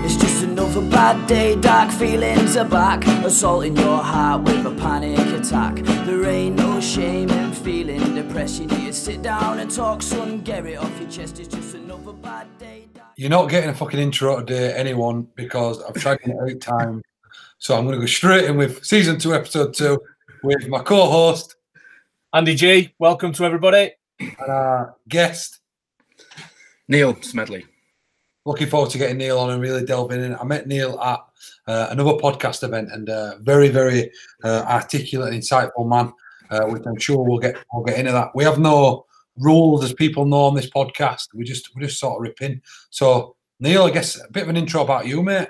It's just another bad day, dark feelings are back, assaulting your heart with a panic attack. There ain't no shame in feeling depressed. You need to sit down and talk, son, get it off your chest. It's just another bad day. You're not getting a fucking intro today, anyone, because I've tried to get 8 times. So I'm going to go straight in with season 2, episode 2, with my co-host Andy G. Welcome to everybody. And our guest Neil Smedley. Looking forward to getting Neil on and really delving in. I met Neil at another podcast event, and very, very articulate and insightful man, which I'm sure we'll get into that. We have no rules, as people know on this podcast. We just sort of rip in. So Neil, I guess a bit of an intro about you, mate.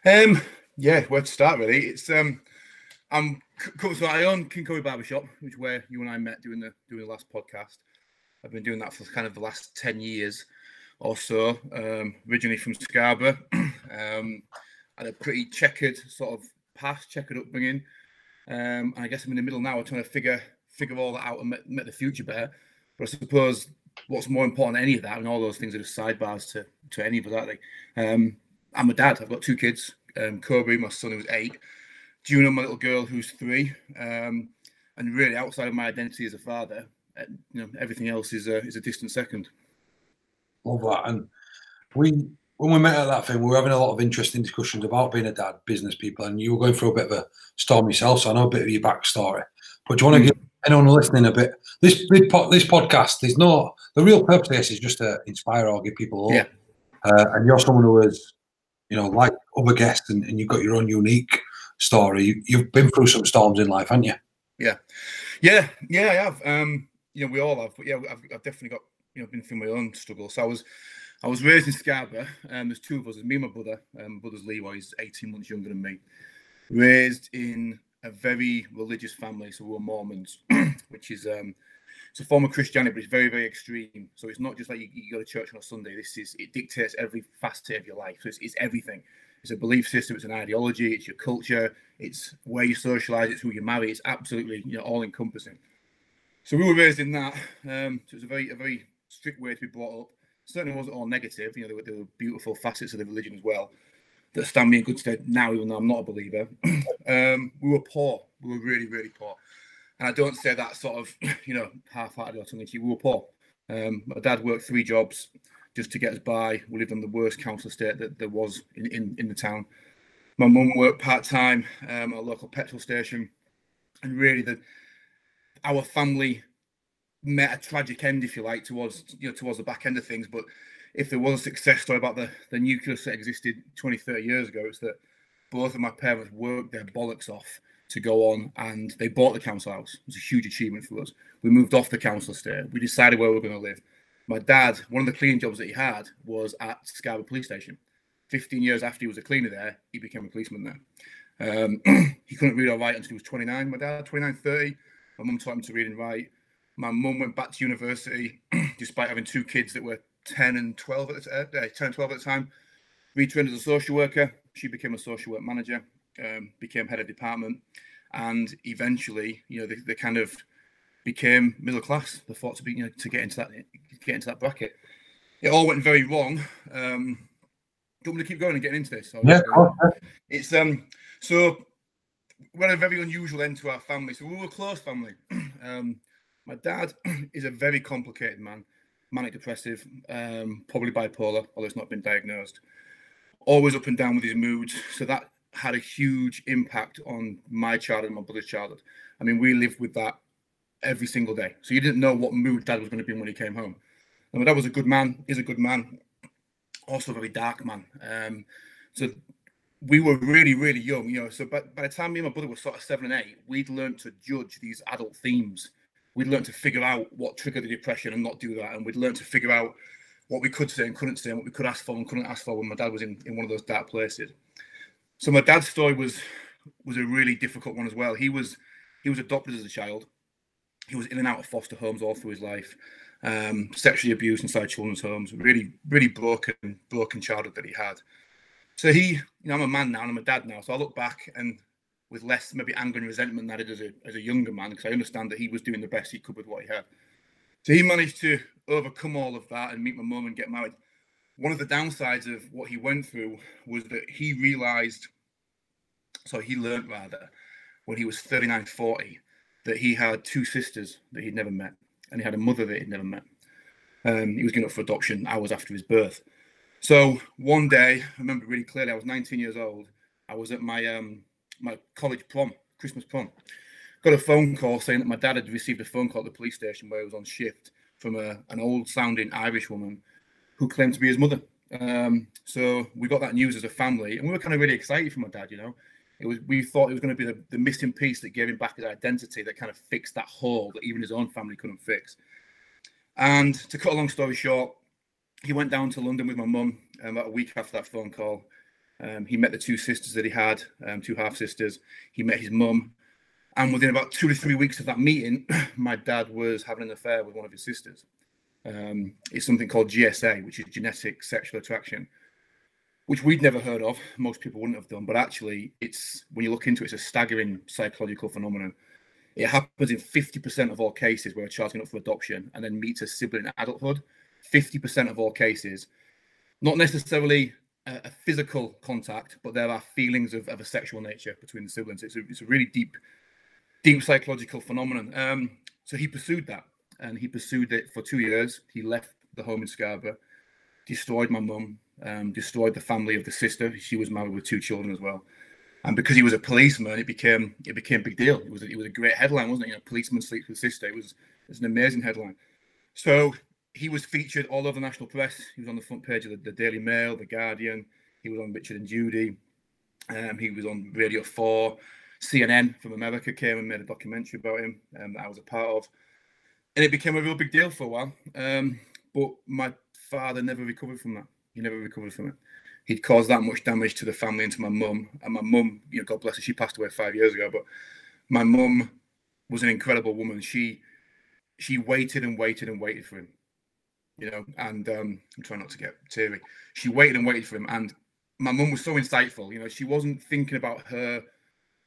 Yeah, where to start really? It's so I own King Koby barbershop, which is where you and I met doing the last podcast. I've been doing that for kind of the last 10 years or so. Originally from Scarborough, had a pretty checkered sort of past, checkered upbringing. And I guess I'm in the middle now. I'm trying to figure all that out and make the future better. But I suppose what's more important than any of that, and all those things are just sidebars to any of that. I'm a dad. I've got 2 kids. Koby, my son, who's 8. Juno, my little girl, who's 3. And really, outside of my identity as a father, everything else is a distant second. Love that. And when we met at that thing, we were having a lot of interesting discussions about being a dad, business people, and you were going through a bit of a storm yourself, so I know a bit of your backstory. But do you want to give anyone listening a bit? This podcast, the real purpose of this is just to inspire or give people hope. Yeah. And you're someone who is, like other guests, and you've got your own unique story. You've been through some storms in life, haven't you? Yeah, I have. We all have. But yeah, I've definitely got been through my own struggle. So I was raised in Scarborough. There's 2 of us. There's me and my brother. My brother's Leroy. He's 18 months younger than me. Raised in a very religious family, so we're Mormons, which is it's a form of Christianity, but it's very, very extreme. So it's not just like you go to church on a Sunday. It dictates every facet of your life. So it's everything. It's a belief system. It's an ideology. It's your culture. It's where you socialize. It's who you marry. It's absolutely all encompassing. So we were raised in that. So it was a very strict way to be brought up. Certainly wasn't all negative. There were beautiful facets of the religion as well that stand me in good stead now, even though I'm not a believer. We were poor. We were really, really poor. And I don't say that sort of, half-hearted or tongue-in-cheek. We were poor. My dad worked 3 jobs just to get us by. We lived on the worst council estate that there was in the town. My mum worked part-time at a local petrol station. And really, our family met a tragic end, if you like, towards the back end of things. But if there was a success story about the nucleus that existed 20, 30 years ago, it's that both of my parents worked their bollocks off to go on, and they bought the council house. It was a huge achievement for us. We moved off the council estate. We decided where we were going to live. My dad, one of the cleaning jobs that he had was at Scarborough Police Station. 15 years after he was a cleaner there, he became a policeman there. He couldn't read or write until he was 29, my dad, 29, 30. My mum taught him to read and write. My mum went back to university, despite having 2 kids that were 10 and 12 at the time. Retrained as a social worker. She became a social work manager, became head of department, and eventually, they kind of became middle class. They thought to get into that bracket. It all went very wrong. Do you want me to keep going and getting into this? Yeah. It's so we had a very unusual end to our family. So we were a close family. My dad is a very complicated man, manic depressive, probably bipolar, although it's not been diagnosed. Always up and down with his moods. So that had a huge impact on my childhood and my brother's childhood. I mean, we lived with that every single day. So you didn't know what mood dad was going to be in when he came home. And my dad was a good man, is a good man, also a very dark man. So we were really, really young, So by the time me and my brother were sort of 7 and 8, we'd learned to judge these adult themes. We'd learned to figure out what triggered the depression and not do that. And we'd learned to figure out what we could say and couldn't say, and what we could ask for and couldn't ask for when my dad was in one of those dark places. So my dad's story was a really difficult one as well. He was adopted as a child. He was in and out of foster homes all through his life, sexually abused inside children's homes. Really, really broken childhood that he had. So I'm a man now and I'm a dad now. So I look back and with less maybe anger and resentment than I did as a younger man, because I understand that he was doing the best he could with what he had. So he managed to overcome all of that and meet my mum and get married. one of the downsides of what he went through was that he learned rather, when he was 39, 40, that he had two sisters that he'd never met, and he had a mother that he'd never met. He was going up for adoption hours after his birth. So one day, I remember really clearly, I was 19 years old. I was at my my college prom, Christmas prom. Got a phone call saying that my dad had received a phone call at the police station where he was on shift from an old-sounding Irish woman who claimed to be his mother. So we got that news as a family, and we were kind of really excited for my dad, you know. We thought it was going to be the missing piece that gave him back his identity, that kind of fixed that hole that even his own family couldn't fix. And to cut a long story short, he went down to London with my mum about a week after that phone call. He met the two sisters that he had, two half-sisters. He met his mum. And within about 2 to 3 weeks of that meeting, my dad was having an affair with one of his sisters. It's something called GSA, which is genetic sexual attraction, which we'd never heard of. Most people wouldn't have done. But actually, when you look into it, it's a staggering psychological phenomenon. It happens in 50% of all cases where a child's going up for adoption and then meets a sibling in adulthood. 50% of all cases, not necessarily a physical contact, but there are feelings of a sexual nature between the siblings. It's a really deep psychological phenomenon. So he pursued that, and he pursued it for 2 years. He left the home in Scarborough, destroyed my mum, destroyed the family of the sister. She was married with 2 children as well. And because he was a policeman, it became a big deal. It was a great headline, wasn't it? You know, policeman sleeps with sister. It was an amazing headline. So he was featured all over the national press. He was on the front page of the Daily Mail, the Guardian. He was on Richard and Judy. He was on Radio 4. CNN from America came and made a documentary about him that I was a part of. And it became a real big deal for a while. But my father never recovered from that. He never recovered from it. He'd caused that much damage to the family and to my mum. And my mum, you know, God bless her, she passed away 5 years ago. But my mum was an incredible woman. She waited and waited and waited for him, you know. And I'm trying not to get teary. She waited and waited for him. And my mum was so insightful. You know, she wasn't thinking about her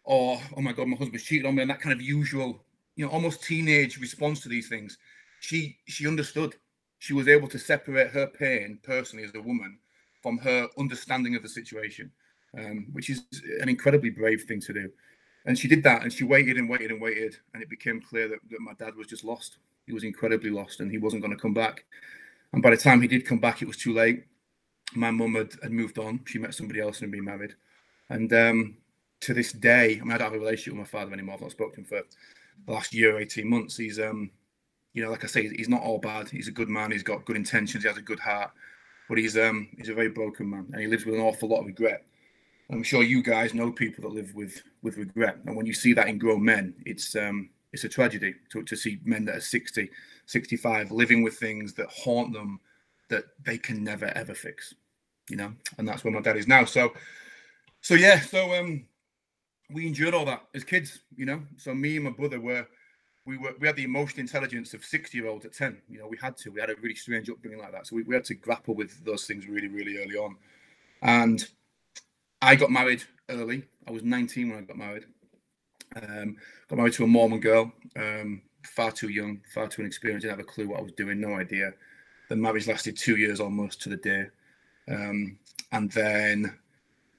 or, oh my God, my husband's cheated on me, and that kind of usual, you know, almost teenage response to these things. She understood. She was able to separate her pain personally as a woman from her understanding of the situation, which is an incredibly brave thing to do. And she did that, and she waited and waited and waited, and it became clear that my dad was just lost. He was incredibly lost, and he wasn't going to come back. And by the time he did come back, it was too late. My mum had moved on. She met somebody else and been married. And to this day, I mean, I don't have a relationship with my father anymore. I've not spoken to him for the last year, 18 months. He's, you know, like I say, he's not all bad. He's a good man. He's got good intentions. He has a good heart. But he's a very broken man, and he lives with an awful lot of regret. I'm sure you guys know people that live with regret. And when you see that in grown men, it's a tragedy to see men that are 60, 65 living with things that haunt them that they can never, ever fix, you know? And that's where my dad is now. So we endured all that as kids, you know? So me and my brother we had the emotional intelligence of 60-year-olds at 10. You know, we had a really strange upbringing like that. So we had to grapple with those things really, really early on. And I got married early. I was 19 when I got married. Got married to a Mormon girl, far too young, far too inexperienced, didn't have a clue what I was doing, no idea. The marriage lasted 2 years almost to the day. And then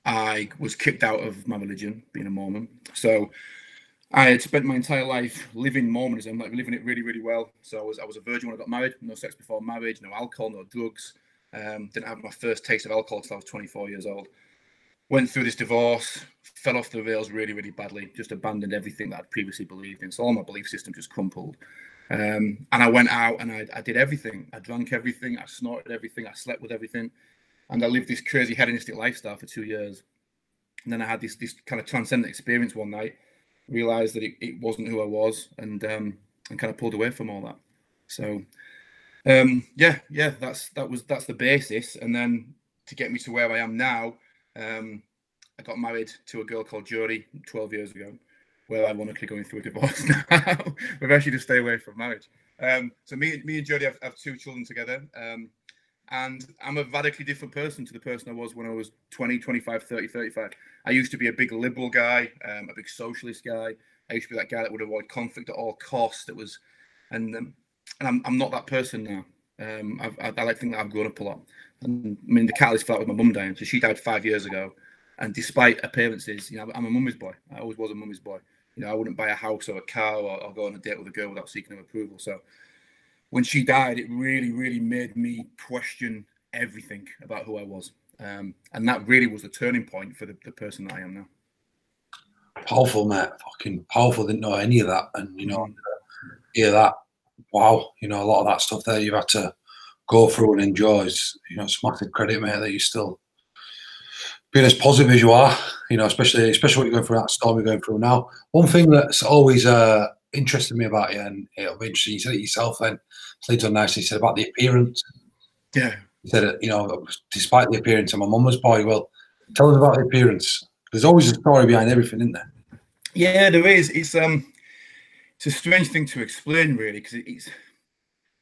I was kicked out of my religion, being a Mormon. So I had spent my entire life living Mormonism, like living it really, really well. So I was a virgin when I got married, no sex before marriage, no alcohol, no drugs. Didn't have my first taste of alcohol until I was 24 years old. Went through this divorce, fell off the rails really, really badly, just abandoned everything that I'd previously believed in. So all my belief system just crumpled. And I went out and I did everything. I drank everything, I snorted everything, I slept with everything. And I lived this crazy hedonistic lifestyle for 2 years. And then I had this kind of transcendent experience one night, realized that it wasn't who I was, and kind of pulled away from all that. So that's the basis. And then to get me to where I am now, I got married to a girl called Jodie 12 years ago. We're ironically going through a divorce now. We've actually just stayed away from marriage. So me and Jodie have 2 children together. And I'm a radically different person to the person I was when I was 20, 25, 30, 35. I used to be a big liberal guy, a big socialist guy. I used to be that guy that would avoid conflict at all costs. And I'm not that person now. I like to think that I've grown up a lot. And I mean, the catalyst for that was my mum dying. So she died 5 years ago. And despite appearances, you know, I'm a mummy's boy. I always was a mummy's boy. You know, I wouldn't buy a house or a car or go on a date with a girl without seeking her approval. So when she died, it really, really made me question everything about who I was. And that really was the turning point for the person that I am now. Powerful, mate. Fucking powerful. Didn't know any of that. And, you know, hear that. Wow. You know, a lot of that stuff there you've had to go through and enjoy is, you know, it's massive credit, mate, that you're still being as positive as you are, you know, especially what you're going through, that storm you're going through now. One thing that's always interested me about you, and it'll be interesting, you said it yourself then, it leads on nicely, you said about the appearance. Yeah. You said, you know, despite the appearance of my mama's boy, well, tell us about the appearance. There's always a story behind everything, isn't there? Yeah, there is. It's a strange thing to explain, really, because it's,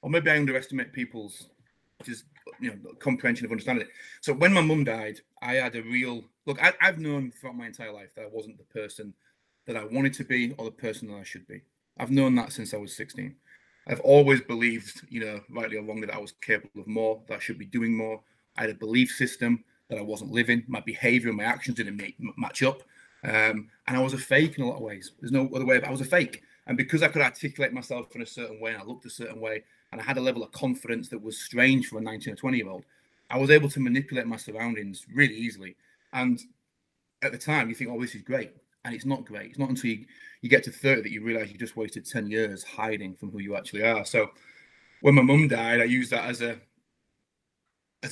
or maybe I underestimate people's just, you know, comprehension of understanding it. So when my mum died, I had a real look. I've known throughout my entire life that I wasn't the person that I wanted to be or the person that I should be. I've known that since I was 16. I've always believed, you know, rightly or wrongly, that I was capable of more, that I should be doing more. I had a belief system that I wasn't living. My behavior and my actions didn't match up. And I was a fake in a lot of ways. There's no other way, but I was a fake. And because I could articulate myself in a certain way, and I looked a certain way, and I had a level of confidence that was strange for a 19 or 20-year-old, I was able to manipulate my surroundings really easily. And at the time, you think, oh, this is great. And it's not great. It's not until you get to 30 that you realize you just wasted 10 years hiding from who you actually are. So when my mum died, I used that as a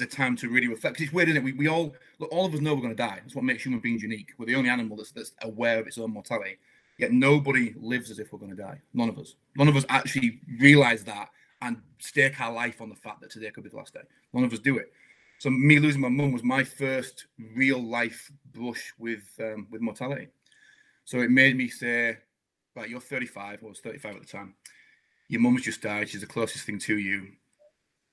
time to really reflect. Because it's weird, isn't it? We all, look, all of us know we're going to die. That's what makes human beings unique. We're the only animal that's aware of its own mortality. Yet nobody lives as if we're going to die. None of us. None of us actually realize that and stake our life on the fact that today could be the last day. None of us do it. So me losing my mum was my first real life brush with mortality. So it made me say, right, you're 35. I was 35 at the time. Your mum's just died. She's the closest thing to you.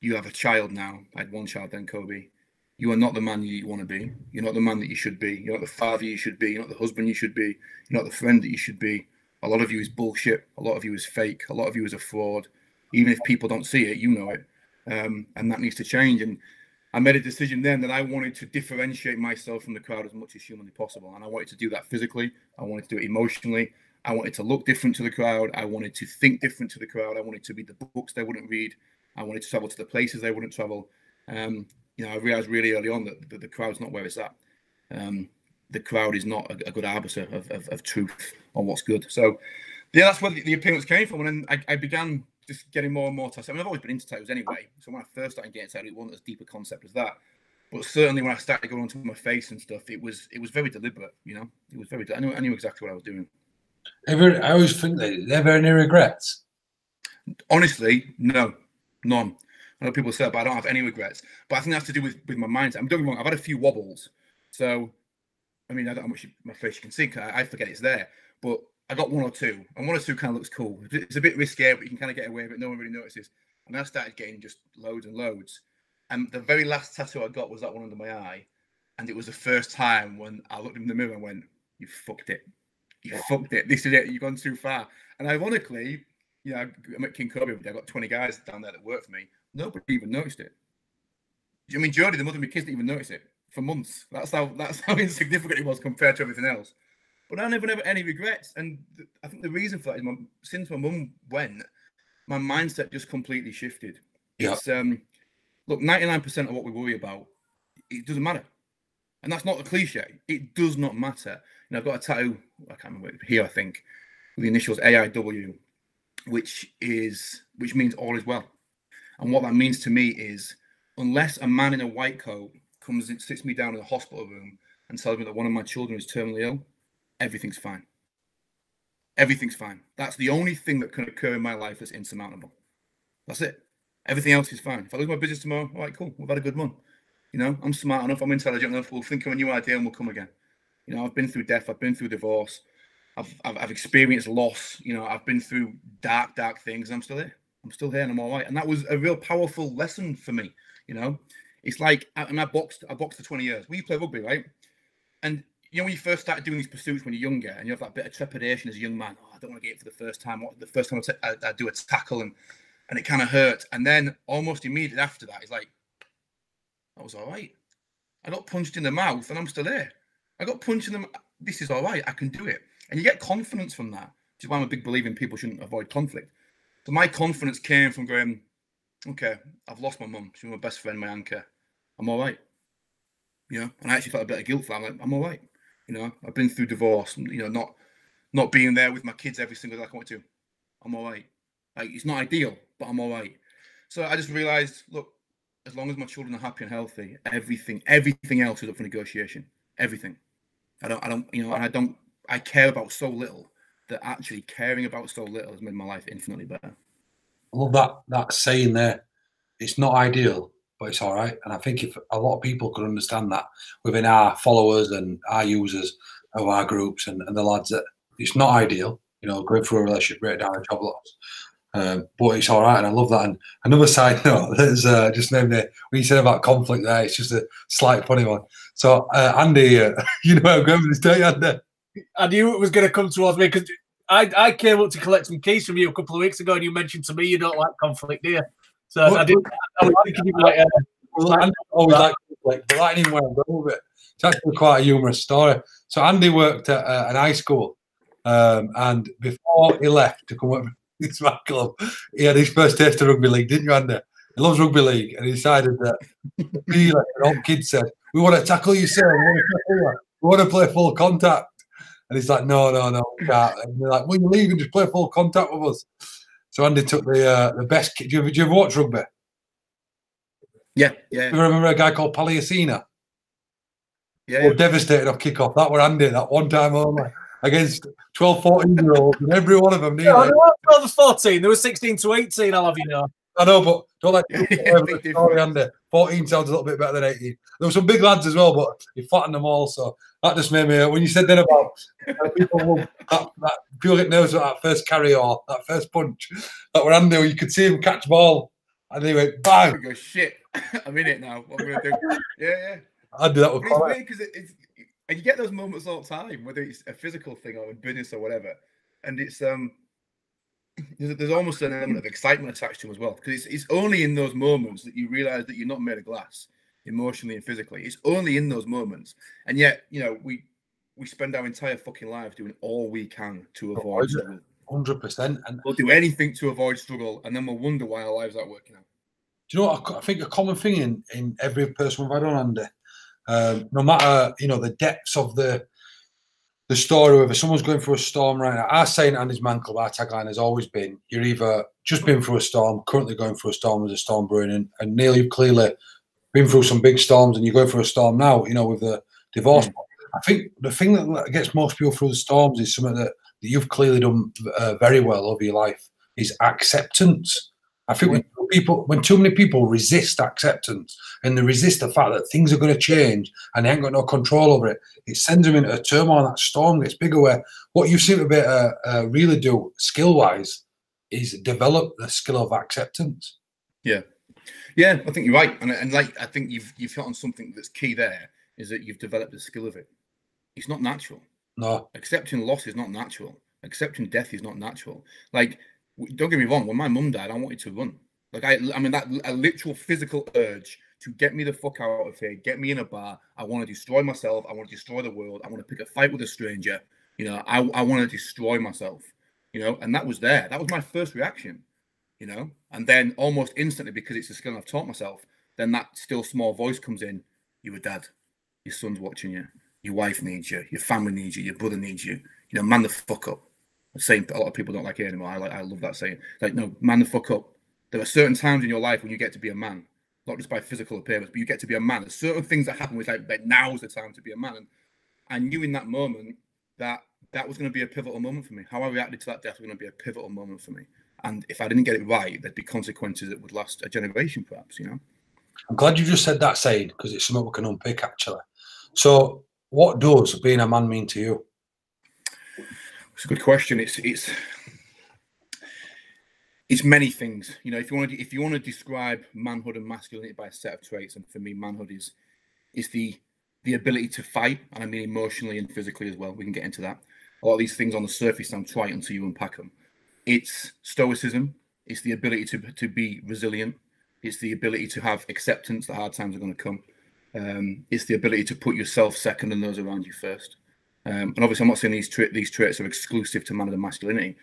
You have a child now. I had one child then, Koby. You are not the man you want to be. You're not the man that you should be. You're not the father you should be. You're not the husband you should be. You're not the friend that you should be. A lot of you is bullshit. A lot of you is fake. A lot of you is a fraud. Even if people don't see it, you know it. And that needs to change. And I made a decision then that I wanted to differentiate myself from the crowd as much as humanly possible. And I wanted to do that physically. I wanted to do it emotionally. I wanted to look different to the crowd. I wanted to think different to the crowd. I wanted to read the books they wouldn't read. I wanted to travel to the places they wouldn't travel. You know, I realized really early on that the crowd's not where it's at. The crowd is not a good arbiter of truth on what's good. So, yeah, that's where the appearance came from. And then I began just getting more and more tattoos. I mean, I've always been into tattoos anyway. So when I first started getting tattoos, it wasn't as deep a concept as that. But certainly when I started going onto my face and stuff, it was very deliberate. You know, it was very. I knew exactly what I was doing. I always think that. Ever any regrets? Honestly, no, none. I know people say that, but I don't have any regrets. But I think that's to do with my mindset. I'm doing wrong. I've had a few wobbles. So, I mean, I don't know how much my face you can see. I forget it's there. But I got one or two. And one or two kind of looks cool. It's a bit risky, but you can kind of get away with it. No one really notices. And then I started getting just loads and loads. And the very last tattoo I got was that one under my eye. And it was the first time when I looked in the mirror and went, you fucked it. You fucked it. This is it. You've gone too far. And ironically, you know, I'm at King Koby. I got 20 guys down there that work for me. Nobody even noticed it. I mean, Jodie, the mother of my kids, didn't even notice it for months. That's how insignificant it was compared to everything else. But I never had any regrets. And I think the reason for that is since my mum went, my mindset just completely shifted. Yeah. It's look, 99% of what we worry about, it doesn't matter. And that's not a cliche. It does not matter. And I've got a tattoo, I can't remember here, I think, with the initials AIW, which means all is well. And what that means to me is, unless a man in a white coat comes and sits me down in a hospital room and tells me that one of my children is terminally ill, everything's fine. Everything's fine. That's the only thing that can occur in my life that's insurmountable. That's it. Everything else is fine. If I lose my business tomorrow, all right, cool. We've had a good month. You know, I'm smart enough. I'm intelligent enough. We'll think of a new idea and we'll come again. You know, I've been through death. I've been through divorce. I've experienced loss. You know, I've been through dark things. And I'm still here. I'm still here and I'm all right. And that was a real powerful lesson for me. You know, it's like, I boxed for 20 years. We play rugby, right? And you know, when you first started doing these pursuits when you're younger and you have that bit of trepidation as a young man, I don't want to get it for the first time. The first time I do a tackle and it kind of hurts. And then almost immediately after that, it's like, that was all right. I got punched in the mouth and I'm still here. I got punched in the this is all right. I can do it. And you get confidence from that, which is why I'm a big believer in people shouldn't avoid conflict. So my confidence came from going, okay, I've lost my mum. She was my best friend, my anchor. I'm all right. You know, and I actually felt a bit of guilt for that. I'm like, I'm all right. You know, I've been through divorce, and, you know, not being there with my kids every single day like I want to. I'm all right. Like, it's not ideal, but I'm all right. So I just realized, look, as long as my children are happy and healthy, everything else is up for negotiation. Everything. I don't, you know, and I care about so little that actually caring about so little has made my life infinitely better. I love that saying there. It's not ideal, but it's all right. And I think if a lot of people could understand that within our followers and our users of our groups and the lads, that it's not ideal, you know, going through a relationship, breakdown, and job loss. But it's all right, and I love that. And another side note, there's just named it when you said about conflict there, it's just a slight funny one. So Andy, you know where I'm going with this, don't you, Andy? I knew it was going to come towards me because I came up to collect some keys from you a couple of weeks ago, and you mentioned to me you don't like conflict, do you? So I did. I was thinking you like. Andy always like conflict, but that ain't where I'm going with it. It's actually quite a humorous story. So Andy worked at an high school, and before he left to come work for ANDYSMANCLUB, he had his first taste of rugby league, didn't you, Andy? He loves rugby league, and he decided that he, like an old kid, said, "We want to tackle you, sir. We want to play full contact." And he's like, "No, we can't." And they're like, "Well, you leave and just play full contact with us." So Andy took the best kid. Do you ever watch rugby? Yeah. You remember a guy called Palliacina? Yeah. Devastated off kickoff. That were Andy, that one time only, against 12, 14-year-olds, and every one of them nearly. No, there were 14. There were 16 to 18, I'll have you know. I know, but don't like the story, Andy. 14 sounds a little bit better than 18. There were some big lads as well, but he flattened them all. So that just made me, when you said then about people get nervous about that first carry or that first punch, that were Andy, where you could see him catch ball, and he went bang. I go, shit, I'm in it now. What am I going to do? Yeah. I do that with it's weird because and you get those moments all the time, whether it's a physical thing or in business or whatever, and it's there's almost an element of excitement attached to them as well, because it's only in those moments that you realize that you're not made of glass, emotionally and physically. It's only in those moments, and yet, you know, we spend our entire fucking lives doing all we can to avoid struggle. 100%, and we'll do anything to avoid struggle, and then we'll wonder why our lives aren't working out. Do you know what? I think a common thing in every person we've had on, Andy, no matter, you know, the depths of the story, whether someone's going through a storm right now, our saying at ANDYSMANCLUB, our tagline has always been, you're either just been through a storm, currently going through a storm, there's a storm brewing, and Neil, you've clearly been through some big storms and you're going through a storm now, you know, with the divorce. I think the thing that gets most people through the storms is something that you've clearly done very well over your life, is acceptance. I think when too many people resist acceptance and they resist the fact that things are going to change and they ain't got no control over it, it sends them into a turmoil. That storm gets bigger. Where what you seem to be really do skill-wise is develop the skill of acceptance. Yeah, I think you're right, and like I think you've hit on something that's key there, is that you've developed the skill of it. It's not natural. No, accepting loss is not natural. Accepting death is not natural. Like, don't get me wrong, when my mum died, I wanted to run. Like, I mean, that a literal physical urge to get me the fuck out of here, get me in a bar. I want to destroy myself. I want to destroy the world. I want to pick a fight with a stranger. You know, I want to destroy myself, you know, and that was there. That was my first reaction, you know, and then almost instantly, because it's a skill I've taught myself, then that still small voice comes in. You're a dad. Your son's watching you. Your wife needs you. Your family needs you. Your brother needs you. You know, man the fuck up. Saying a lot of people don't like it anymore. I love that saying. Like, no, man the fuck up. There are certain times in your life when you get to be a man, not just by physical appearance, but you get to be a man. There's certain things that happen with like now's the time to be a man. And I knew in that moment that was going to be a pivotal moment for me. How I reacted to that death was going to be a pivotal moment for me. And if I didn't get it right, there'd be consequences that would last a generation, perhaps, you know? I'm glad you just said that saying, because it's something we can unpick, actually. So what does being a man mean to you? It's a good question. It's many things, you know. If you want to describe manhood and masculinity by a set of traits, and for me, manhood is the ability to fight, and I mean emotionally and physically as well. We can get into that. A lot of these things on the surface sound trite until you unpack them. It's stoicism. It's the ability to be resilient. It's the ability to have acceptance that hard times are going to come. It's the ability to put yourself second and those around you first. And obviously, I'm not saying these traits are exclusive to manhood and masculinity,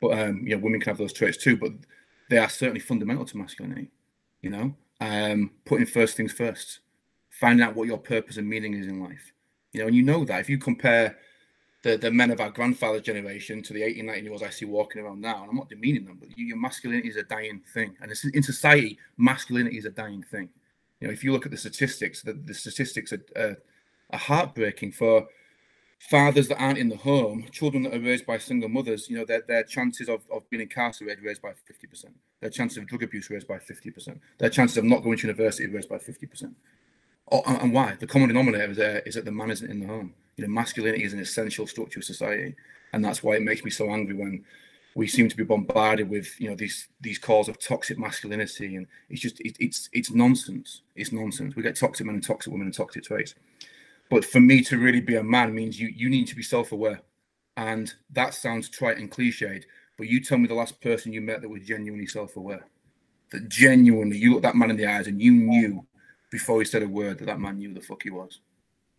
but you know, women can have those traits too. But they are certainly fundamental to masculinity. You know, putting first things first, finding out what your purpose and meaning is in life. You know, and you know that if you compare the men of our grandfather's generation to the 18, 19-year-olds I see walking around now, and I'm not demeaning them, but your masculinity is a dying thing, and in society, masculinity is a dying thing. You know, if you look at the statistics, the statistics are heartbreaking for fathers that aren't in the home, children that are raised by single mothers. You know, their chances of being incarcerated raised by 50%. Their chances of drug abuse raised by 50%. Their chances of not going to university raised by 50%. And why? The common denominator there is that the man isn't in the home. You know, masculinity is an essential structure of society, and that's why it makes me so angry when we seem to be bombarded with, you know, these calls of toxic masculinity, and it's just it's nonsense. It's nonsense. We get toxic men and toxic women and toxic traits. But for me to really be a man means you need to be self-aware, and that sounds trite and cliched. But you tell me the last person you met that was genuinely self-aware, that genuinely you looked that man in the eyes and you knew before he said a word that man knew who the fuck he was.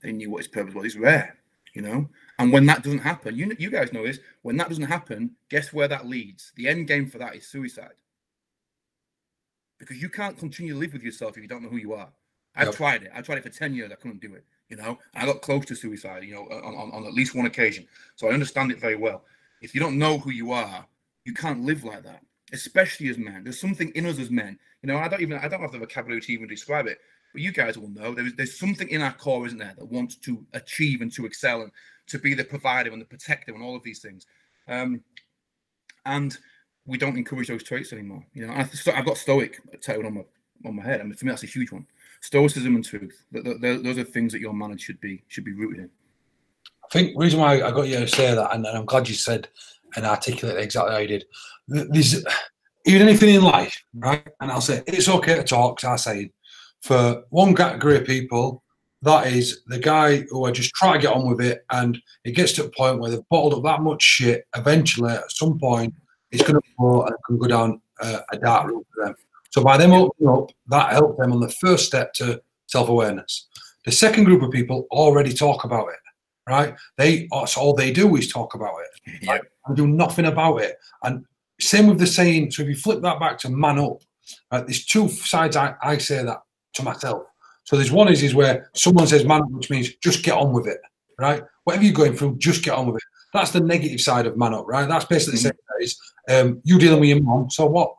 They knew what his purpose was. It's rare, you know. And when that doesn't happen, you guys know this. When that doesn't happen, guess where that leads? The end game for that is suicide. Because you can't continue to live with yourself if you don't know who you are. I've tried it. I tried it for 10 years. I couldn't do it. You know, I got close to suicide, you know, on at least one occasion. So I understand it very well. If you don't know who you are, you can't live like that, especially as men. There's something in us as men. You know, I don't have the vocabulary to even describe it. But you guys will know there's something in our core, isn't there, that wants to achieve and to excel and to be the provider and the protector and all of these things. And we don't encourage those traits anymore. You know, I've got stoic tattooed on my head. I mean, for me, that's a huge one. Stoicism and truth. Those are things that your man should be rooted in. I think the reason why I got you to say that, and I'm glad you said and articulated exactly how you did. There's even anything in life, right? And I'll say it's okay to talk. So I say, for one category of people, that is the guy who are just trying to get on with it, and it gets to a point where they've bottled up that much shit. Eventually, at some point, it's going to go and it can go down a dark route for them. So by them opening up, that helped them on the first step to self-awareness. The second group of people already talk about it, right? So all they do is talk about it, right? And do nothing about it. And same with the saying. So if you flip that back to man up, right? There's two sides. I say that to myself. So there's one is where someone says man up, which means just get on with it, right? Whatever you're going through, just get on with it. That's the negative side of man up, right? That's basically saying that is you dealing with your mom, so what?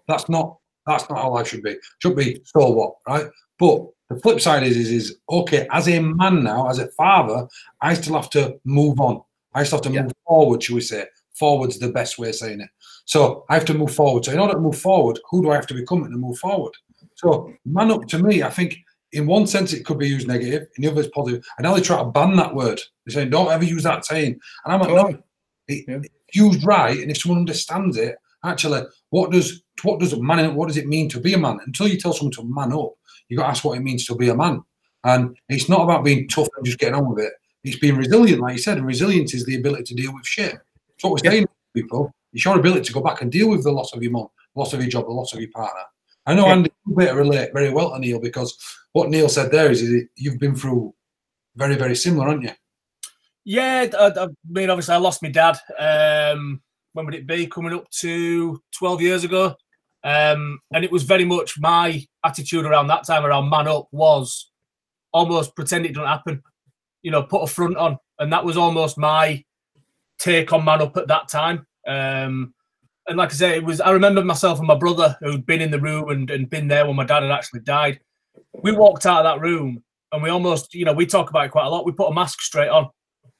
That's not how life should be. Should be so what, right? But the flip side is okay, as a man now, as a father, I still have to move on. I still have to move forward, should we say? Forward's the best way of saying it. So I have to move forward. So in order to move forward, who do I have to become to move forward? So man up, to me, I think in one sense it could be used negative, in the other it's positive. And now they try to ban that word. They're saying don't ever use that saying. And I'm like, no, it's used right, and if someone understands it, actually, what does it mean to be a man? Until you tell someone to man up, you got to ask what it means to be a man. And it's not about being tough and just getting on with it. It's being resilient, like you said, and resilience is the ability to deal with shit. That's what we're saying to people. It's your ability to go back and deal with the loss of your mum, loss of your job, the loss of your partner. I know Andy, you better relate very well to Neil, because what Neil said there is you've been through very, very similar, haven't you? Yeah, I mean, obviously I lost my dad. When would it be? Coming up to 12 years ago. And it was very much my attitude around that time, around man up, was almost pretend it doesn't happen. You know, put a front on. And that was almost my take on man up at that time. And like I say, I remember myself and my brother, who'd been in the room and been there when my dad had actually died. We walked out of that room and we almost, you know, we talk about it quite a lot. We put a mask straight on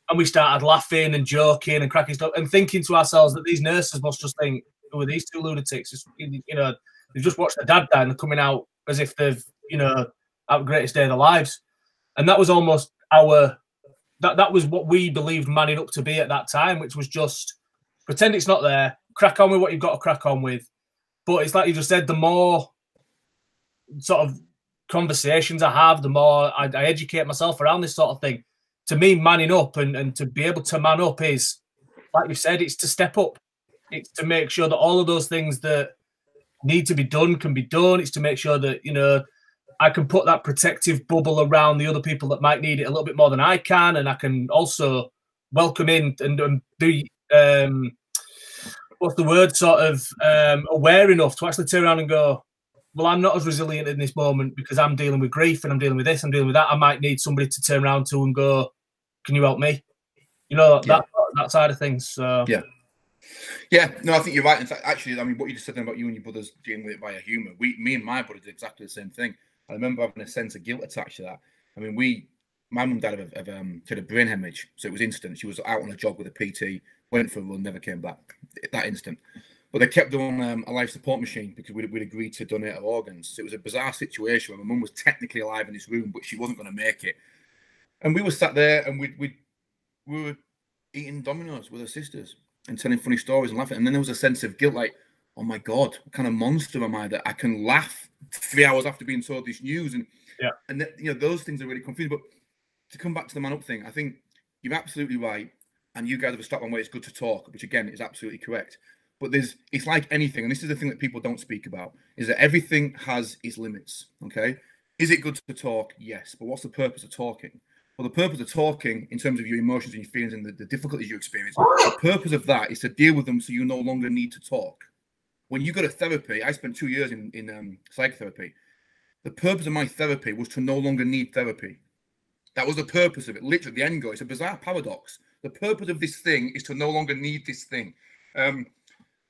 and we started laughing and joking and cracking stuff and thinking to ourselves that these nurses must just think, who are these two lunatics? It's, you know, they've just watched their dad die and they're coming out as if they've, you know, had the greatest day of their lives. And that was almost that was what we believed manning up to be at that time, which was just pretend it's not there, crack on with what you've got to crack on with. But it's like you just said, the more sort of conversations I have, the more I educate myself around this sort of thing. To me, manning up and to be able to man up is, like you said, it's to step up. It's to make sure that all of those things that need to be done can be done. It's to make sure that, you know, I can put that protective bubble around the other people that might need it a little bit more than I can, and I can also welcome in and be what's the word, sort of aware enough to actually turn around and go, well, I'm not as resilient in this moment because I'm dealing with grief and I'm dealing with this, I'm dealing with that. I might need somebody to turn around to and go, can you help me? You know, that side of things. So yeah, no, I think you're right. In fact, actually, I mean, what you just said about you and your brothers dealing with it via humour, me and my brother did exactly the same thing. I remember having a sense of guilt attached to that. I mean, my mum and dad had a brain hemorrhage, so it was instant. She was out on a jog with a PT, went for a run, never came back that instant. But they kept her on a life support machine because we'd agreed to donate her organs. So it was a bizarre situation where my mum was technically alive in this room, but she wasn't going to make it. And we were sat there and we were eating Dominoes with her sisters and telling funny stories and laughing. And then there was a sense of guilt, like, oh my God, what kind of monster am I that I can laugh 3 hours after being told this news? And you know, those things are really confusing. But to come back to the man up thing, I think you're absolutely right. And you guys have a strap on where it's good to talk, which again is absolutely correct. But it's like anything, and this is the thing that people don't speak about, is that everything has its limits. Okay, is it good to talk? Yes, but what's the purpose of talking? Well, the purpose of talking, in terms of your emotions and your feelings and the difficulties you experience, the purpose of that is to deal with them so you no longer need to talk. When you go to therapy, I spent 2 years in psychotherapy. The purpose of my therapy was to no longer need therapy. That was the purpose of it. Literally, the end goal. It's a bizarre paradox. The purpose of this thing is to no longer need this thing. And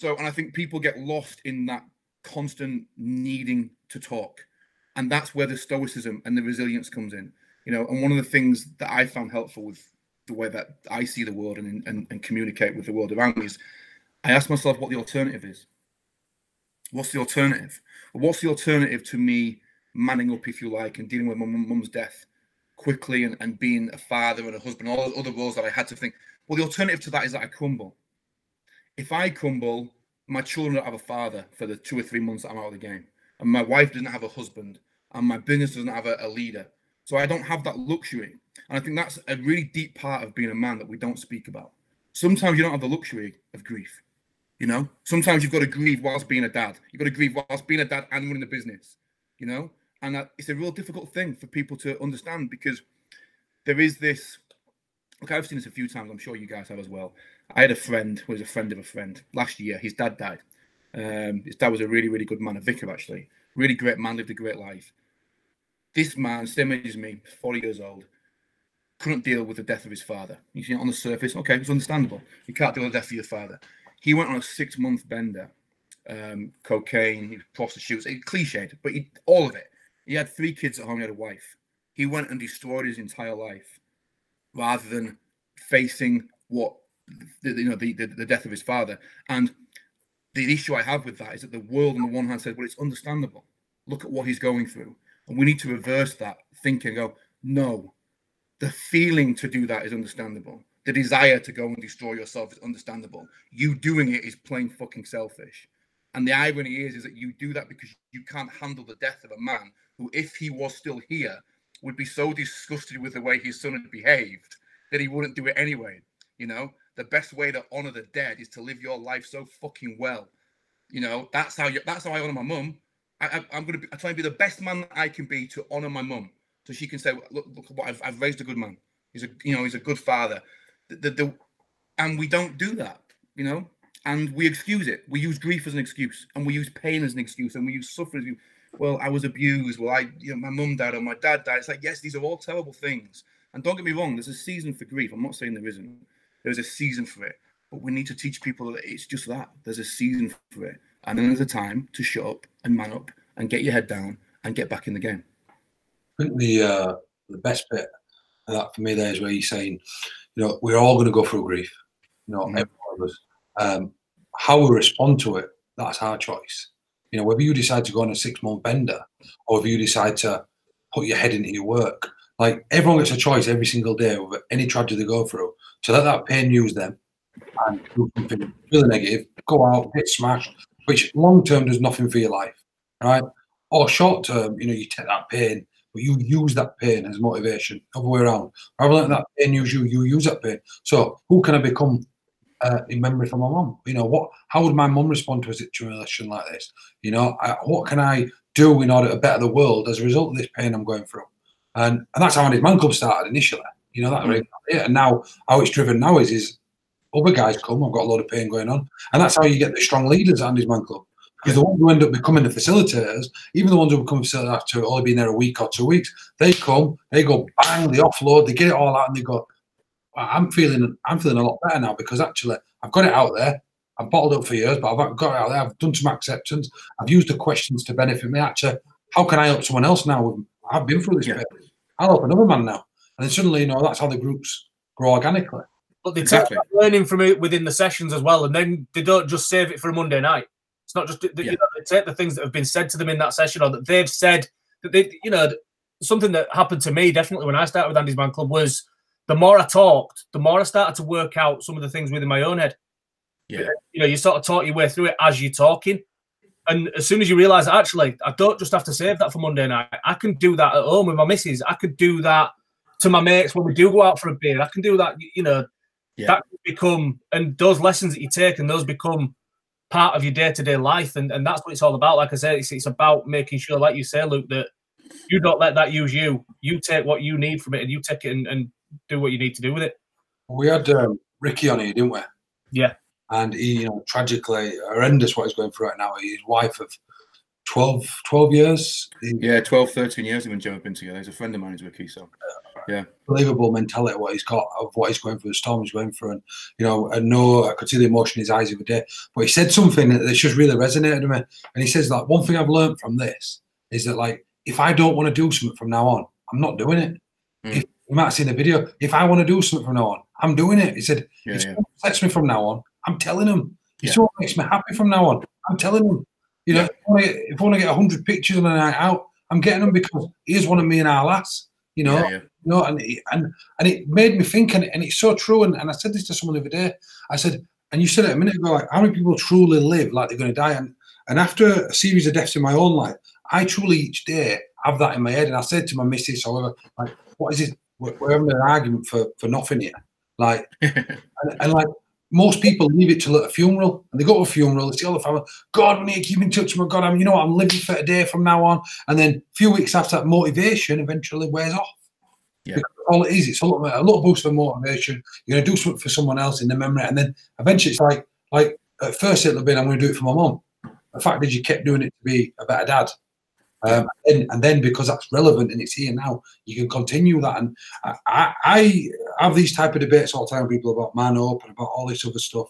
I think people get lost in that constant needing to talk. And that's where the stoicism and the resilience comes in. You know, and one of the things that I found helpful with the way that I see the world and communicate with the world around me is I ask myself what the alternative is. What's the alternative? Well, what's the alternative to me manning up, if you like, and dealing with my mum's death quickly and being a father and a husband, all those other roles that I had to think? Well, the alternative to that is that I crumble. If I crumble, my children don't have a father for the 2 or 3 months that I'm out of the game. And my wife doesn't have a husband. And my business doesn't have a leader. So I don't have that luxury. And I think that's a really deep part of being a man that we don't speak about. Sometimes you don't have the luxury of grief. You know, sometimes you've got to grieve whilst being a dad. You've got to grieve whilst being a dad and running a business, you know, and it's a real difficult thing for people to understand because there is this. Look, I've seen this a few times. I'm sure you guys have as well. I had a friend who was a friend of a friend. Last year, his dad died. His dad was a really, really good man, a vicar, actually. Really great man, lived a great life. This man, same age as me, 40 years old, couldn't deal with the death of his father. You see, on the surface, okay, it's understandable. You can't deal with the death of your father. He went on a 6-month bender, cocaine, prostitutes, cliched, but all of it. He had 3 kids at home, he had a wife. He went and destroyed his entire life rather than facing what, the death of his father. And the issue I have with that is that the world on the one hand said, well, it's understandable. Look at what he's going through. And we need to reverse that thinking and go, no, the feeling to do that is understandable. The desire to go and destroy yourself is understandable. You doing it is plain fucking selfish. And the irony is that you do that because you can't handle the death of a man who, if he was still here, would be so disgusted with the way his son had behaved that he wouldn't do it anyway. You know, the best way to honor the dead is to live your life so fucking well. You know, that's how I honor my mum. I try and be the best man that I can be to honor my mum, so she can say, look what I've raised a good man. He's a good father. And we don't do that, you know, and we excuse it. We use grief as an excuse, and we use pain as an excuse, and we use suffering as an excuse. Well, I was abused. Well, my mum died or my dad died. It's like, yes, these are all terrible things. And don't get me wrong, there's a season for grief. I'm not saying there isn't. There's a season for it. But we need to teach people that it's just that. There's a season for it. And then there's a time to shut up and man up and get your head down and get back in the game. I think the best bit of that for me there is where you're saying, you know, we're all going to go through grief. You know, every one of us. How we respond to it, that's our choice. You know, whether you decide to go on a 6-month bender or if you decide to put your head into your work, like everyone gets a choice every single day with any tragedy they go through. To let that pain use them and do something really negative, go out, get smashed, which long term does nothing for your life, right? Or short term, you know, you take that pain, but you use that pain as motivation, other way around. Rather than that pain use you, you use that pain. So who can I become in memory for my mum. You know, how would my mum respond to a situation like this? You know, what can I do in order to better the world as a result of this pain I'm going through? And that's how ANDYSMANCLUB started initially. You know, that's really it. And now how it's driven now is other guys come, I've got a lot of pain going on. And that's how you get the strong leaders at ANDYSMANCLUB. Because the ones who end up becoming the facilitators, even the ones who become facilitators after only being there a week or 2 weeks, they come, they go bang, they offload, they get it all out, and they go, I'm feeling a lot better now because actually I've got it out there. I've bottled up for years, but I've got it out there. I've done some acceptance. I've used the questions to benefit me. Actually, how can I help someone else now? I've been through this bit. I'll help another man now. And then suddenly, you know, that's how the groups grow organically. But they take learning from it within the sessions as well, and then they don't just save it for a Monday night. It's not just that, you know, they take the things that have been said to them in that session, or that they've said that they, you know, something that happened to me definitely when I started with ANDYSMANCLUB was the more I talked, the more I started to work out some of the things within my own head. Yeah, you know, you sort of talk your way through it as you're talking, and as soon as you realise that actually, I don't just have to save that for Monday night. I can do that at home with my missus. I could do that to my mates when we do go out for a beer. I can do that, you know. That become, and those lessons that you take, and those become part of your day-to-day life, and that's what it's all about. Like I said, it's about making sure, like you say, Luke, that you don't let that use you. You take what you need from it, and you take it and do what you need to do with it. We had Ricky on here, didn't we? Yeah. And he, you know, tragically horrendous what he's going through right now. His wife of 12 years. 12, 13 years when Joe have been together. He's a friend of mine, Ricky, so yeah. Unbelievable mentality what he's got, of what he's going through, the storm he's going through, and you know, I could see the emotion in his eyes every day. But he said something that just really resonated with me. And he says, like, one thing I've learned from this is that, like, if I don't want to do something from now on, I'm not doing it. If you might have seen the video, if I want to do something from now on, I'm doing it. He said, if someone upsets me from now on, I'm telling him. If someone makes me happy from now on, I'm telling him. You know, if I want to get 100 pictures on a night out, I'm getting them because here's one of me and our lass. You know, you know, and it made me think, and it's so true. And I said this to someone the other day. I said, and you said it a minute ago, like, how many people truly live like they're going to die? And after a series of deaths in my own life, I truly each day have that in my head. And I said to my missus, however, like, what is it? We're having an argument for nothing here. Like, and like, most people leave it till at a funeral, and they go to a funeral, they see all the family, God, we need to keep in touch with God. You know what, I'm living for a day from now on. And then a few weeks after that, motivation eventually wears off. Yeah. Because all it is, it's a little boost of motivation. You're going to do something for someone else in the memory. And then eventually it's like at first it'll be, I'm going to do it for my mum. The fact is you kept doing it to be a better dad. And then because that's relevant and it's here now, you can continue that. And I have these type of debates all the time with people about Manhood and about all this other stuff,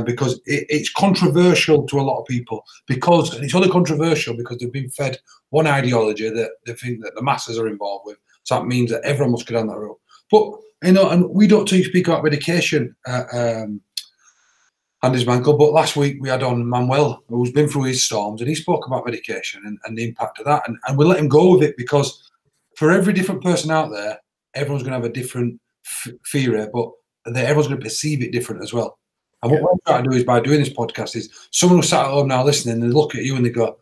because it's controversial to a lot of people, and it's only controversial because they've been fed one ideology that they think that the masses are involved with. So that means that everyone must go down that road. But, you know, and we don't speak about medication ANDYSMANCLUB, but last week we had on Manuel, who's been through his storms, and he spoke about medication and the impact of that. And we let him go with it because for every different person out there, everyone's going to have a different theory, but everyone's going to perceive it different as well. And what we're trying to do is, by doing this podcast, is someone who's sat at home now listening, and they look at you and they go,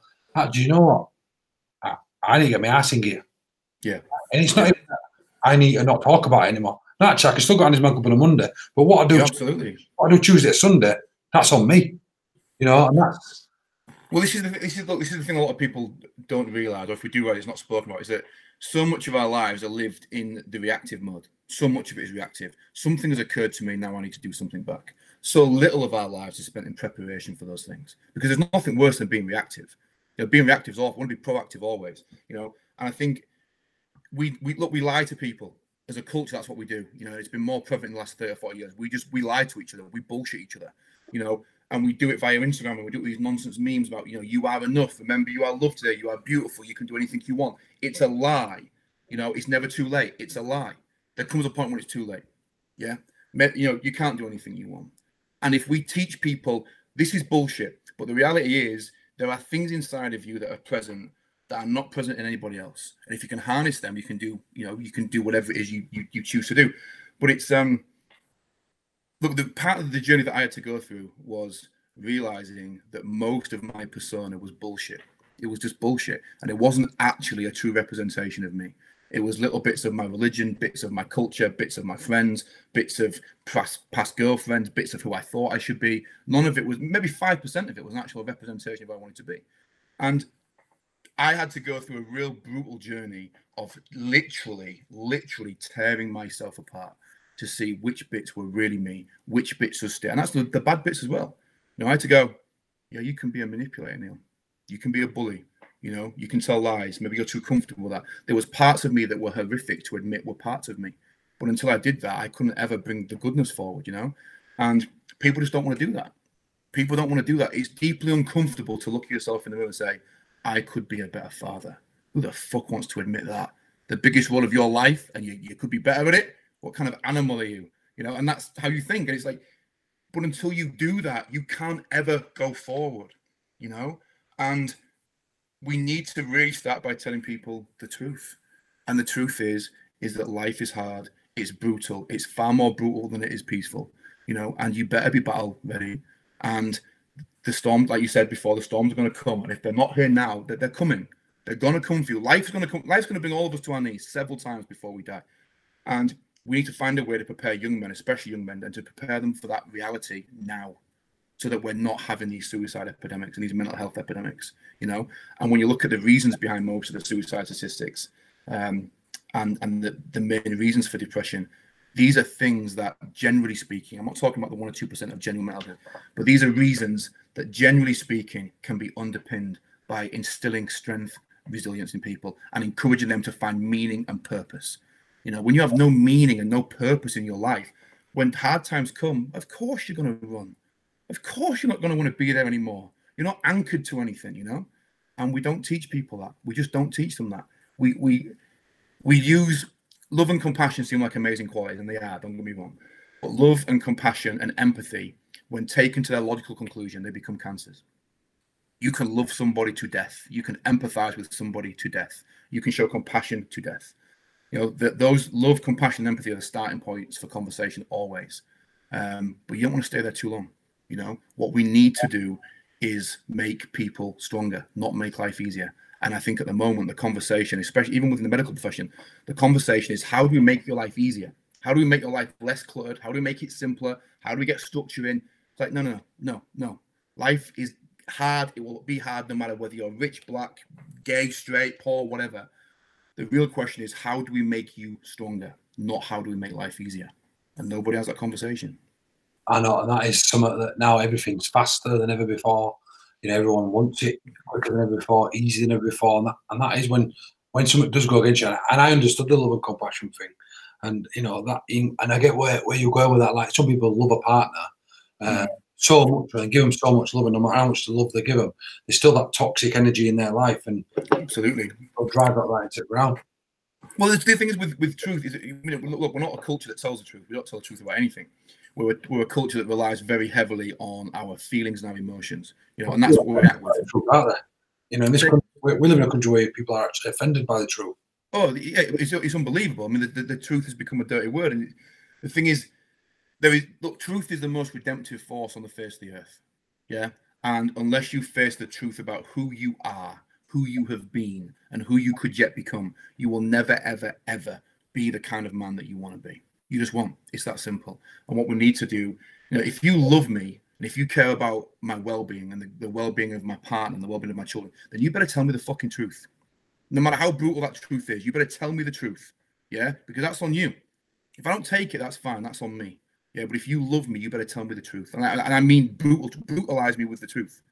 do you know what? I need to get my ass in gear. Yeah. And it's not even that I need to not talk about it anymore. No, actually, I can still go ANDYSMANCLUB on a Monday, but what I do, what I do Tuesday, Sunday, that's on me, you know. And that's this is the thing a lot of people don't realise, or if we do, it's not spoken about, is that so much of our lives are lived in the reactive mode. So much of it is reactive. Something has occurred to me, now I need to do something back. So little of our lives is spent in preparation for those things, because there's nothing worse than being reactive. You know, being reactive is awful. I want to be proactive always, you know. And I think we lie to people. As a culture, that's what we do. You know, it's been more prevalent in the last 30 or 40 years. We lie to each other. We bullshit each other, you know, and we do it via Instagram, and we do these nonsense memes about, you know, you are enough. Remember, you are loved today. You are beautiful. You can do anything you want. It's a lie. You know, it's never too late. It's a lie. There comes a point when it's too late. Yeah. You know, you can't do anything you want. And if we teach people this is bullshit, but the reality is there are things inside of you that are present that are not present in anybody else. And if you can harness them, you can do, you know, you can do whatever it is you choose to do. But it's look, the part of the journey that I had to go through was realizing that most of my persona was bullshit. It was just bullshit, and it wasn't actually a true representation of me. It was little bits of my religion, bits of my culture, bits of my friends, bits of past girlfriends, bits of who I thought I should be. None of it was, maybe 5% of it was an actual representation of who I wanted to be. And I had to go through a real brutal journey of literally tearing myself apart to see which bits were really me, which bits would stay. And that's the bad bits as well. You know, I had to go, yeah, you can be a manipulator, Neil. You can be a bully. You know, you can tell lies. Maybe you're too comfortable with that. There was parts of me that were horrific to admit were parts of me. But until I did that, I couldn't ever bring the goodness forward, you know? And people just don't want to do that. People don't want to do that. It's deeply uncomfortable to look at yourself in the mirror and say, I could be a better father. Who the fuck wants to admit that? The biggest role of your life, and you could be better at it? What kind of animal are you? You know, and that's how you think. And it's like, but until you do that, you can't ever go forward, you know? And we need to really start by telling people the truth. And the truth is that life is hard. It's brutal. It's far more brutal than it is peaceful, you know, and you better be battle ready. And the storms, like you said before, the storms are going to come. And if they're not here now, they're coming. They're going to come for you. Life's going to come. Life's going to bring all of us to our knees several times before we die. And we need to find a way to prepare young men, especially young men, and to prepare them for that reality now, so that we're not having these suicide epidemics and these mental health epidemics, you know. And when you look at the reasons behind most of the suicide statistics, and the main reasons for depression, these are things that, generally speaking, I'm not talking about the 1 or 2% of genuine mental health, but these are reasons that, generally speaking, can be underpinned by instilling strength, resilience in people, and encouraging them to find meaning and purpose. You know, when you have no meaning and no purpose in your life, when hard times come, of course you're going to run. Of course you're not going to want to be there anymore. You're not anchored to anything, you know? And we don't teach people that. We just don't teach them that. We use love and compassion seem like amazing qualities, and they are, don't get me wrong. But love and compassion and empathy, when taken to their logical conclusion, they become cancers. You can love somebody to death. You can empathize with somebody to death. You can show compassion to death. You know, those love, compassion, and empathy are the starting points for conversation always. But you don't want to stay there too long. You know, what we need to do is make people stronger, not make life easier. And I think at the moment, the conversation, especially even within the medical profession, the conversation is, how do we make your life easier? How do we make your life less cluttered? How do we make it simpler? How do we get structure in? It's like, no. Life is hard. It will be hard no matter whether you're rich, black, gay, straight, poor, whatever. The real question is, how do we make you stronger? Not how do we make life easier? And nobody has that conversation. I know, and that is something that now everything's faster than ever before. You know, everyone wants it quicker than ever before, easier than ever before, and that is when something does go against you. And I understood the love and compassion thing, and you know that, and I get where you're going with that. Like, some people love a partner so much and give them so much love, and no matter how much love they give them, there's still that toxic energy in their life, and absolutely, they'll drive that right into the ground. Well, the thing is with truth is, you know, look, we're not a culture that tells the truth. We don't tell the truth about anything. We're a culture that relies very heavily on our feelings and our emotions. You know, and that's what we're at with. Out there. You know, in this country, we live in a country where people are actually offended by the truth. Oh, yeah, it's unbelievable. I mean, the truth has become a dirty word, and the thing is, truth is the most redemptive force on the face of the earth. Yeah, and unless you face the truth about who you are, who you have been, and who you could yet become, you will never, ever, ever be the kind of man that you want to be. You just won't. It's that simple. And what we need to do, you know, if you love me and if you care about my well-being and the well-being of my partner and the well-being of my children, then you better tell me the fucking truth. No matter how brutal that truth is, you better tell me the truth. Yeah, because that's on you. If I don't take it, that's fine. That's on me. Yeah, but if you love me, you better tell me the truth. And I mean brutalize me with the truth.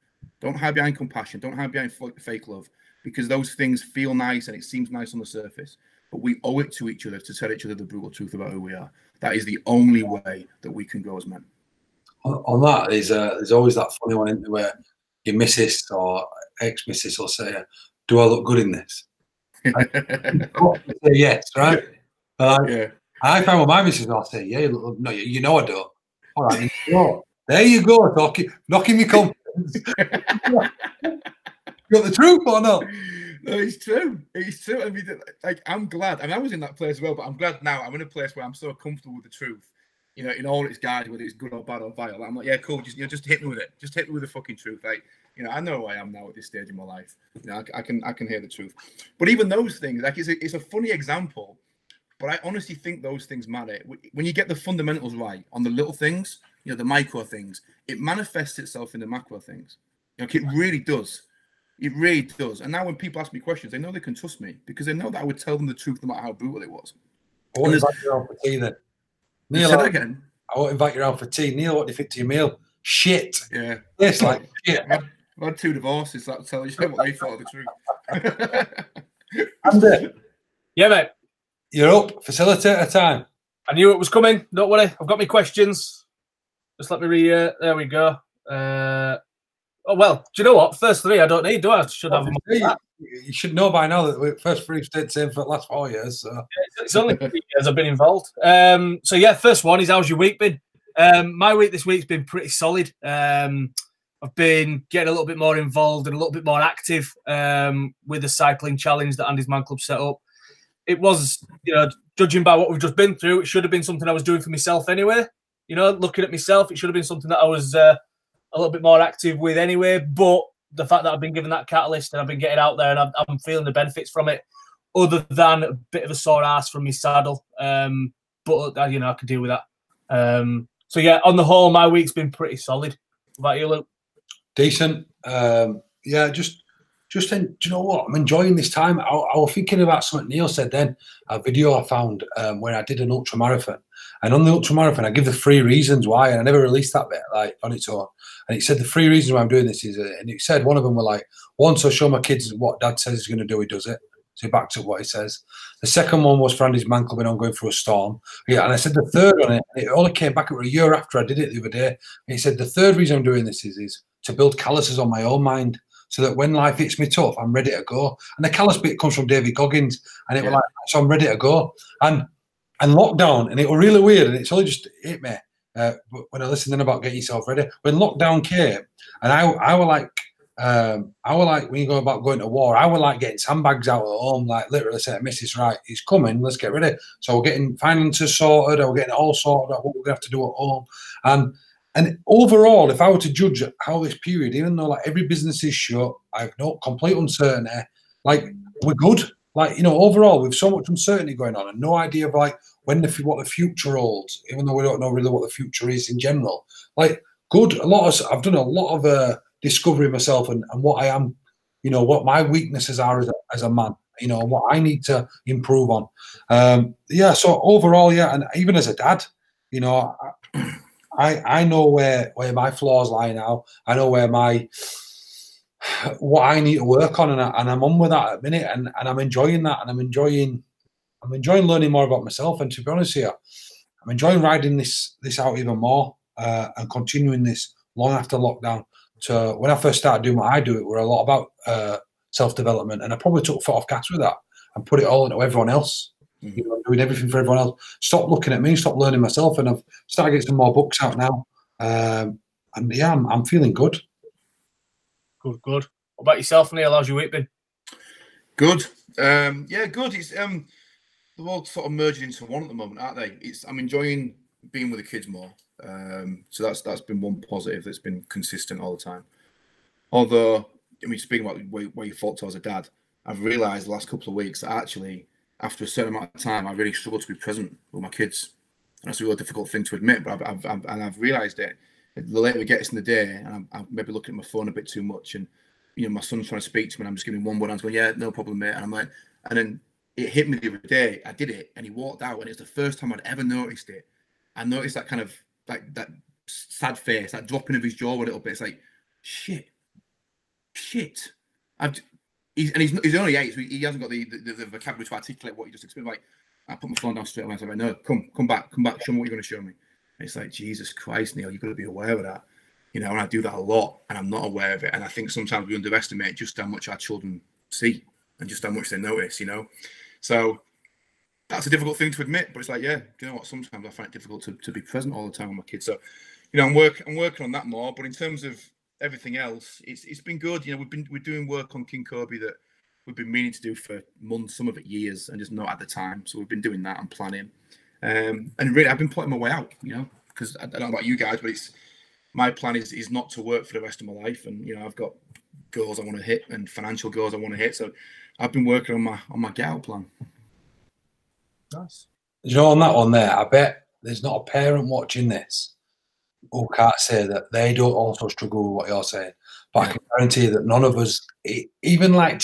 Don't hide behind compassion. Don't hide behind fake love, because those things feel nice and it seems nice on the surface. But we owe it to each other to tell each other the brutal truth about who we are. That is the only way that we can grow as men. On that, there's always that funny one, isn't there, where your missus or ex-missus will say, "Do I look good in this?" Say yes, right? Yeah. I find with my missus, I'll say, "Yeah, you look, no, you know I don't." All right, there you go, knocking me confidence. You got the truth or not? No, it's true. It's true. I mean, like, I'm glad. I mean, I was in that place as well, but I'm glad now. I'm in a place where I'm so comfortable with the truth, you know, in all its guise, whether it's good or bad or vile. I'm like, yeah, cool. Just hit me with it. Just hit me with the fucking truth. Like, You know, I know who I am now at this stage in my life. You know, I can hear the truth. But even those things, like it's a funny example, but I honestly think those things matter. When you get the fundamentals right on the little things, you know, the micro things, it manifests itself in the macro things. You know, it really does. It really does. And now when people ask me questions, they know they can trust me because they know that I would tell them the truth no matter how brutal it was. I won't invite you around for tea then. Neil, say that again. I won't invite you around for tea. Neil, what do you think to your meal? Shit. Yeah. It's like shit. I've had 2 divorces. That tells you what they thought of the truth. Andy, Yeah, mate. you're up. Facilitator time. I knew it was coming. Don't worry. I've got my questions. Just let me read. There we go. Oh, well, do you know what? First 3 I don't need, do I? Should have them. You should know by now that the first 3 stayed the same for the last 4 years. So. It's only 3 years I've been involved. So, yeah, first one is, how's your week been? My week this week's been pretty solid. I've been getting a little bit more involved and a little bit more active with the cycling challenge that Andy's Man Club set up. It was, you know, judging by what we've just been through, it should have been something I was doing for myself anyway. You know, looking at myself, it should have been something that I was a little bit more active with anyway. But the fact that I've been given that catalyst and I've been getting out there and I'm feeling the benefits from it, other than a bit of a sore ass from my saddle. But, you know, I can deal with that. So, yeah, on the whole, my week's been pretty solid. What about you, Luke? Decent. Yeah, just do you know what? I'm enjoying this time. I was thinking about something Neil said then, a video I found where I did an ultra marathon. And on the ultra marathon, I give the 3 reasons why, and I never released that bit like on its own. And it said the 3 reasons why I'm doing this is, and it said one of them were like, 1, so show my kids what Dad says he's going to do, he does it. So he backs up what he says. The second one was for Andy's Man Club and I'm going through a storm. Yeah, and I said the third one, it only came back a year after I did it the other day. And he said the third reason I'm doing this is to build calluses on my own mind, so that when life hits me tough, I'm ready to go. And the callous bit comes from David Goggins, and it was like, so I'm ready to go. And lockdown, and it was really weird, and it's only just hit me when I listened in about getting yourself ready. When lockdown came, and I were like when you go about going to war, I were like getting sandbags out at home, like literally saying, "Missus, right, he's coming, let's get ready." So we're getting finances sorted, or we're getting it all sorted out what we're gonna have to do at home, and overall, if I were to judge how this period, even though like every business is shut, I have no complete uncertainty, like we're good. Like, you know, overall, with so much uncertainty going on and no idea of like what the future holds, even though we don't know really what the future is in general. Like, good. I've done a lot of discovery myself and what I am, you know, what my weaknesses are as a man, you know, what I need to improve on. Yeah. So overall, yeah, and even as a dad, you know, I know where my flaws lie now. I know where what I need to work on, and I'm on with that at the minute, and I'm enjoying that, and I'm enjoying learning more about myself. And to be honest here, I'm enjoying riding this out even more and continuing this long after lockdown. So when I first started doing what I do, it were a lot about self-development, and I probably took foot off gas with that and put it all into everyone else. You know, doing everything for everyone else. Stop looking at me, stop learning myself, and I've started getting some more books out now. And yeah, I'm feeling good. Good. What about yourself, Neil? How's your week been? Good. Yeah, good. It's they're all sort of merging into one at the moment, aren't they? I'm enjoying being with the kids more. So that's been one positive that's been consistent all the time. Although, I mean, speaking about where you felt to as a dad, I've realised the last couple of weeks that actually, after a certain amount of time, I really struggle to be present with my kids. And that's a real difficult thing to admit, but I've realised it. The later we get in the day, and I'm maybe looking at my phone a bit too much, and you know, my son's trying to speak to me, and I'm just giving one word, and I'm going, "Yeah, no problem, mate." And I'm like, and then it hit me the other day. I did it, and he walked out, and it's the first time I'd ever noticed it. I noticed that kind of like that sad face, that dropping of his jaw a little bit. It's like, shit. He's only 8, so he hasn't got the vocabulary to articulate what he just explained. Like, I put my phone down straight away and I said, "No, come back, show me what you're going to show me." And it's like, Jesus Christ, Neil, you've got to be aware of that. You know, and I do that a lot, and I'm not aware of it. And I think sometimes we underestimate just how much our children see and just how much they notice, you know. So that's a difficult thing to admit, but it's like, yeah, you know what? Sometimes I find it difficult to be present all the time with my kids. So, you know, I'm working on that more. But in terms of everything else, it's been good. You know, we're doing work on King Koby that we've been meaning to do for months, some of it years, and just not at the time. So we've been doing that and planning. And really, I've been plotting my way out, you know, because I don't know about you guys, but my plan is not to work for the rest of my life. And, you know, I've got goals I want to hit and financial goals I want to hit. So I've been working on my get out plan. Nice. You know, on that one there, I bet there's not a parent watching this who can't say that they don't also struggle with what you're saying. But I can guarantee that none of us, even like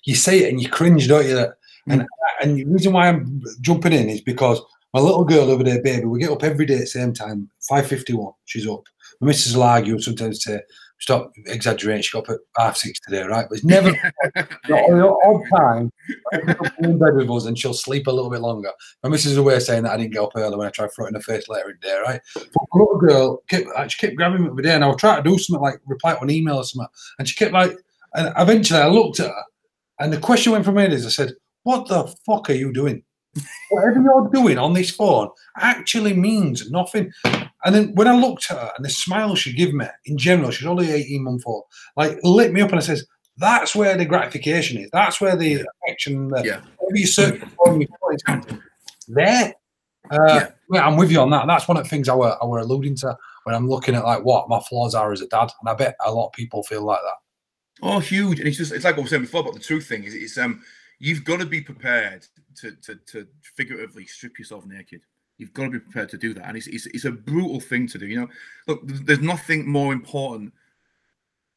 you say it and you cringe, don't you? That, and the reason why I'm jumping in is because my little girl over there, baby, we get up every day at the same time, 5:51, she's up. My missus will argue and sometimes say, stop exaggerating, she got up at 6:30 today, right? But it's never the odd time in bed with us and she'll sleep a little bit longer. My missus is away saying that I didn't get up early when I tried throwing her face later in the day, right? But my little girl she kept grabbing me every day, and I would try to do something like reply to an email or something, and she kept like, and eventually I looked at her, and the question went from me is, I said, what the fuck are you doing? Whatever you're doing on this phone actually means nothing. And then when I looked at her and the smile she gave me, in general, she's only 18 months old, like lit me up, and I says, that's where the gratification is. That's where the affection, whatever you search for there. I'm with you on that. That's one of the things I were alluding to when I'm looking at like what my flaws are as a dad. And I bet a lot of people feel like that. Oh, huge. And it's like what I was saying before about the truth thing. It's you've got to be prepared to figuratively strip yourself naked. You've got to be prepared to do that, and it's a brutal thing to do. You know, look, there's nothing more important.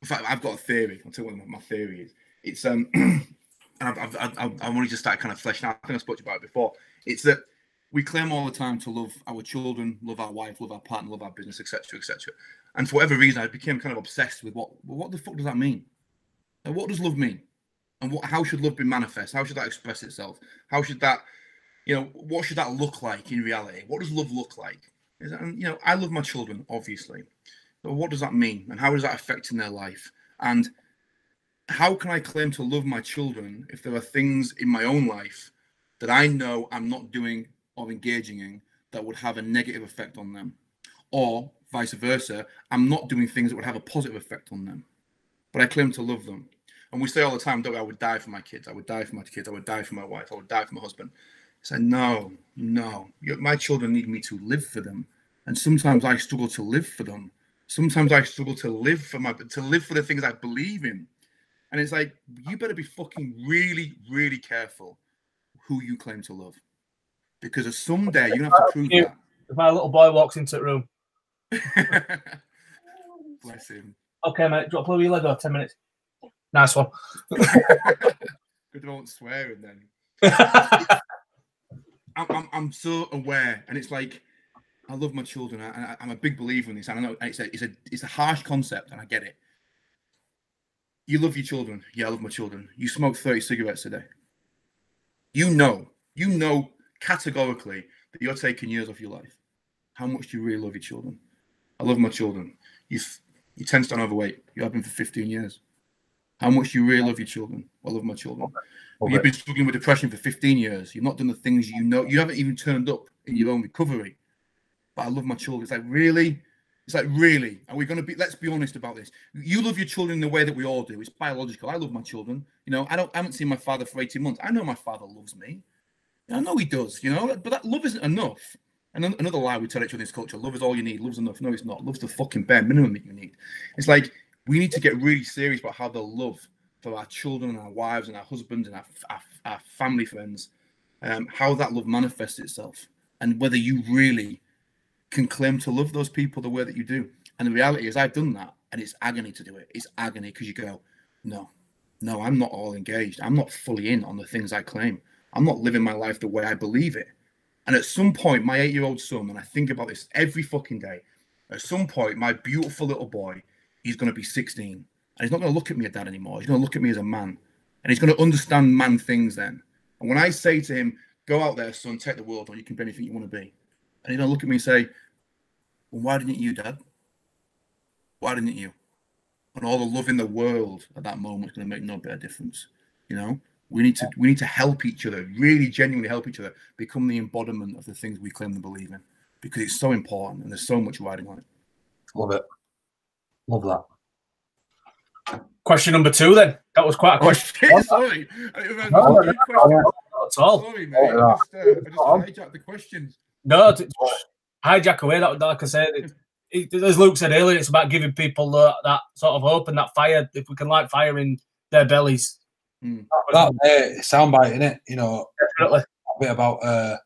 In fact, I've got a theory. I'll tell you what my theory is. It's and I've only just started kind of fleshing out. I think I spoke to you about it before. It's that we claim all the time to love our children, love our wife, love our partner, love our business, etc., etc. And for whatever reason, I became kind of obsessed with what the fuck does that mean? Like, what does love mean? And how should love be manifest? How should that express itself? How should that, you know, what should that look like in reality? What does love look like? And, you know, I love my children, obviously. But what does that mean? And how is that affecting their life? And how can I claim to love my children if there are things in my own life that I know I'm not doing or engaging in that would have a negative effect on them? Or vice versa, I'm not doing things that would have a positive effect on them, but I claim to love them. And we say all the time, don't we, I would die for my kids. I would die for my kids. I would die for my wife. I would die for my husband. I said, no. My children need me to live for them. And sometimes I struggle to live for them. Sometimes I struggle to live for the things I believe in. And it's like, you better be fucking really, really careful who you claim to love. Because someday you're going to have to prove that. If my little boy walks into the room. Bless him. Okay, mate, drop over your Lego, 10 minutes. Nice one. Good old swearing then. I'm so aware, and it's like, I love my children. I'm a big believer in this, and I know it's a harsh concept, and I get it. You love your children. Yeah, I love my children. You smoke 30 cigarettes a day. You know categorically that you're taking years off your life. How much do you really love your children? I love my children. You're 10 stone overweight. You have been for 15 years. How much do you really love your children? I love my children. You've been struggling with depression for 15 years. You've not done the things you know. You haven't even turned up in your own recovery. But I love my children. It's like, really? It's like, really? Are we going to be, let's be honest about this. You love your children in the way that we all do. It's biological. I love my children. You know, I haven't seen my father for 18 months. I know my father loves me. I know he does, you know, but that love isn't enough. And another lie we tell each other in this culture, love is all you need. Love's enough. No, it's not. Love's the fucking bare minimum that you need. It's like, we need to get really serious about how the love for our children and our wives and our husbands and our family friends, how that love manifests itself, and whether you really can claim to love those people the way that you do. And the reality is, I've done that, and it's agony to do it. It's agony because you go, no, I'm not all engaged. I'm not fully in on the things I claim. I'm not living my life the way I believe it. And at some point, my 8-year-old son, and I think about this every fucking day, at some point, my beautiful little boy, he's going to be 16. And he's not going to look at me as dad anymore. He's going to look at me as a man. And he's going to understand man things then. And when I say to him, go out there, son, take the world on, you can be anything you want to be. And he's going to look at me and say, well, why didn't you, Dad? Why didn't you? And all the love in the world at that moment is going to make no better difference. You know, we need to help each other, really genuinely help each other become the embodiment of the things we claim to believe in, because it's so important and there's so much riding on it. Love it. Love that. Question number 2 then. That was quite a question. Sorry. Not at all. Sorry, mate. I just hijacked the questions. No, hijack away. That, like I said, as Luke said earlier, it's about giving people that sort of hope and that fire. If we can light fire in their bellies. That soundbite, innit? You know, definitely. A bit about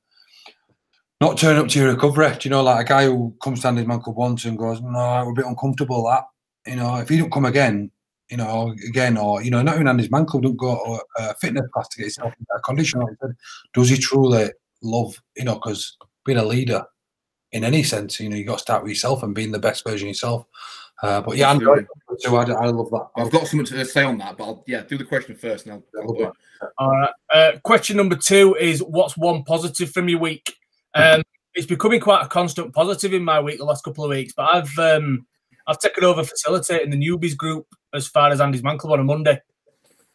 not turning up to your recovery. Do you know, like a guy who comes to ANDYSMANCLUB once and goes, no, we're a bit uncomfortable, that. You know, if he don't come again, you know, or, you know, not even ANDYSMANCLUB, don't go to a fitness class to get yourself in that condition. Like I said, does he truly love, you know, because being a leader in any sense, you know, you got to start with yourself and being the best version of yourself. But yeah, I love that. I've got something to say on that, but I'll do the question first. Now, all right. Question number 2 is, what's one positive from your week? It's becoming quite a constant positive in my week the last couple of weeks, but I've taken over facilitating the newbies group as far as ANDYSMANCLUB on a Monday.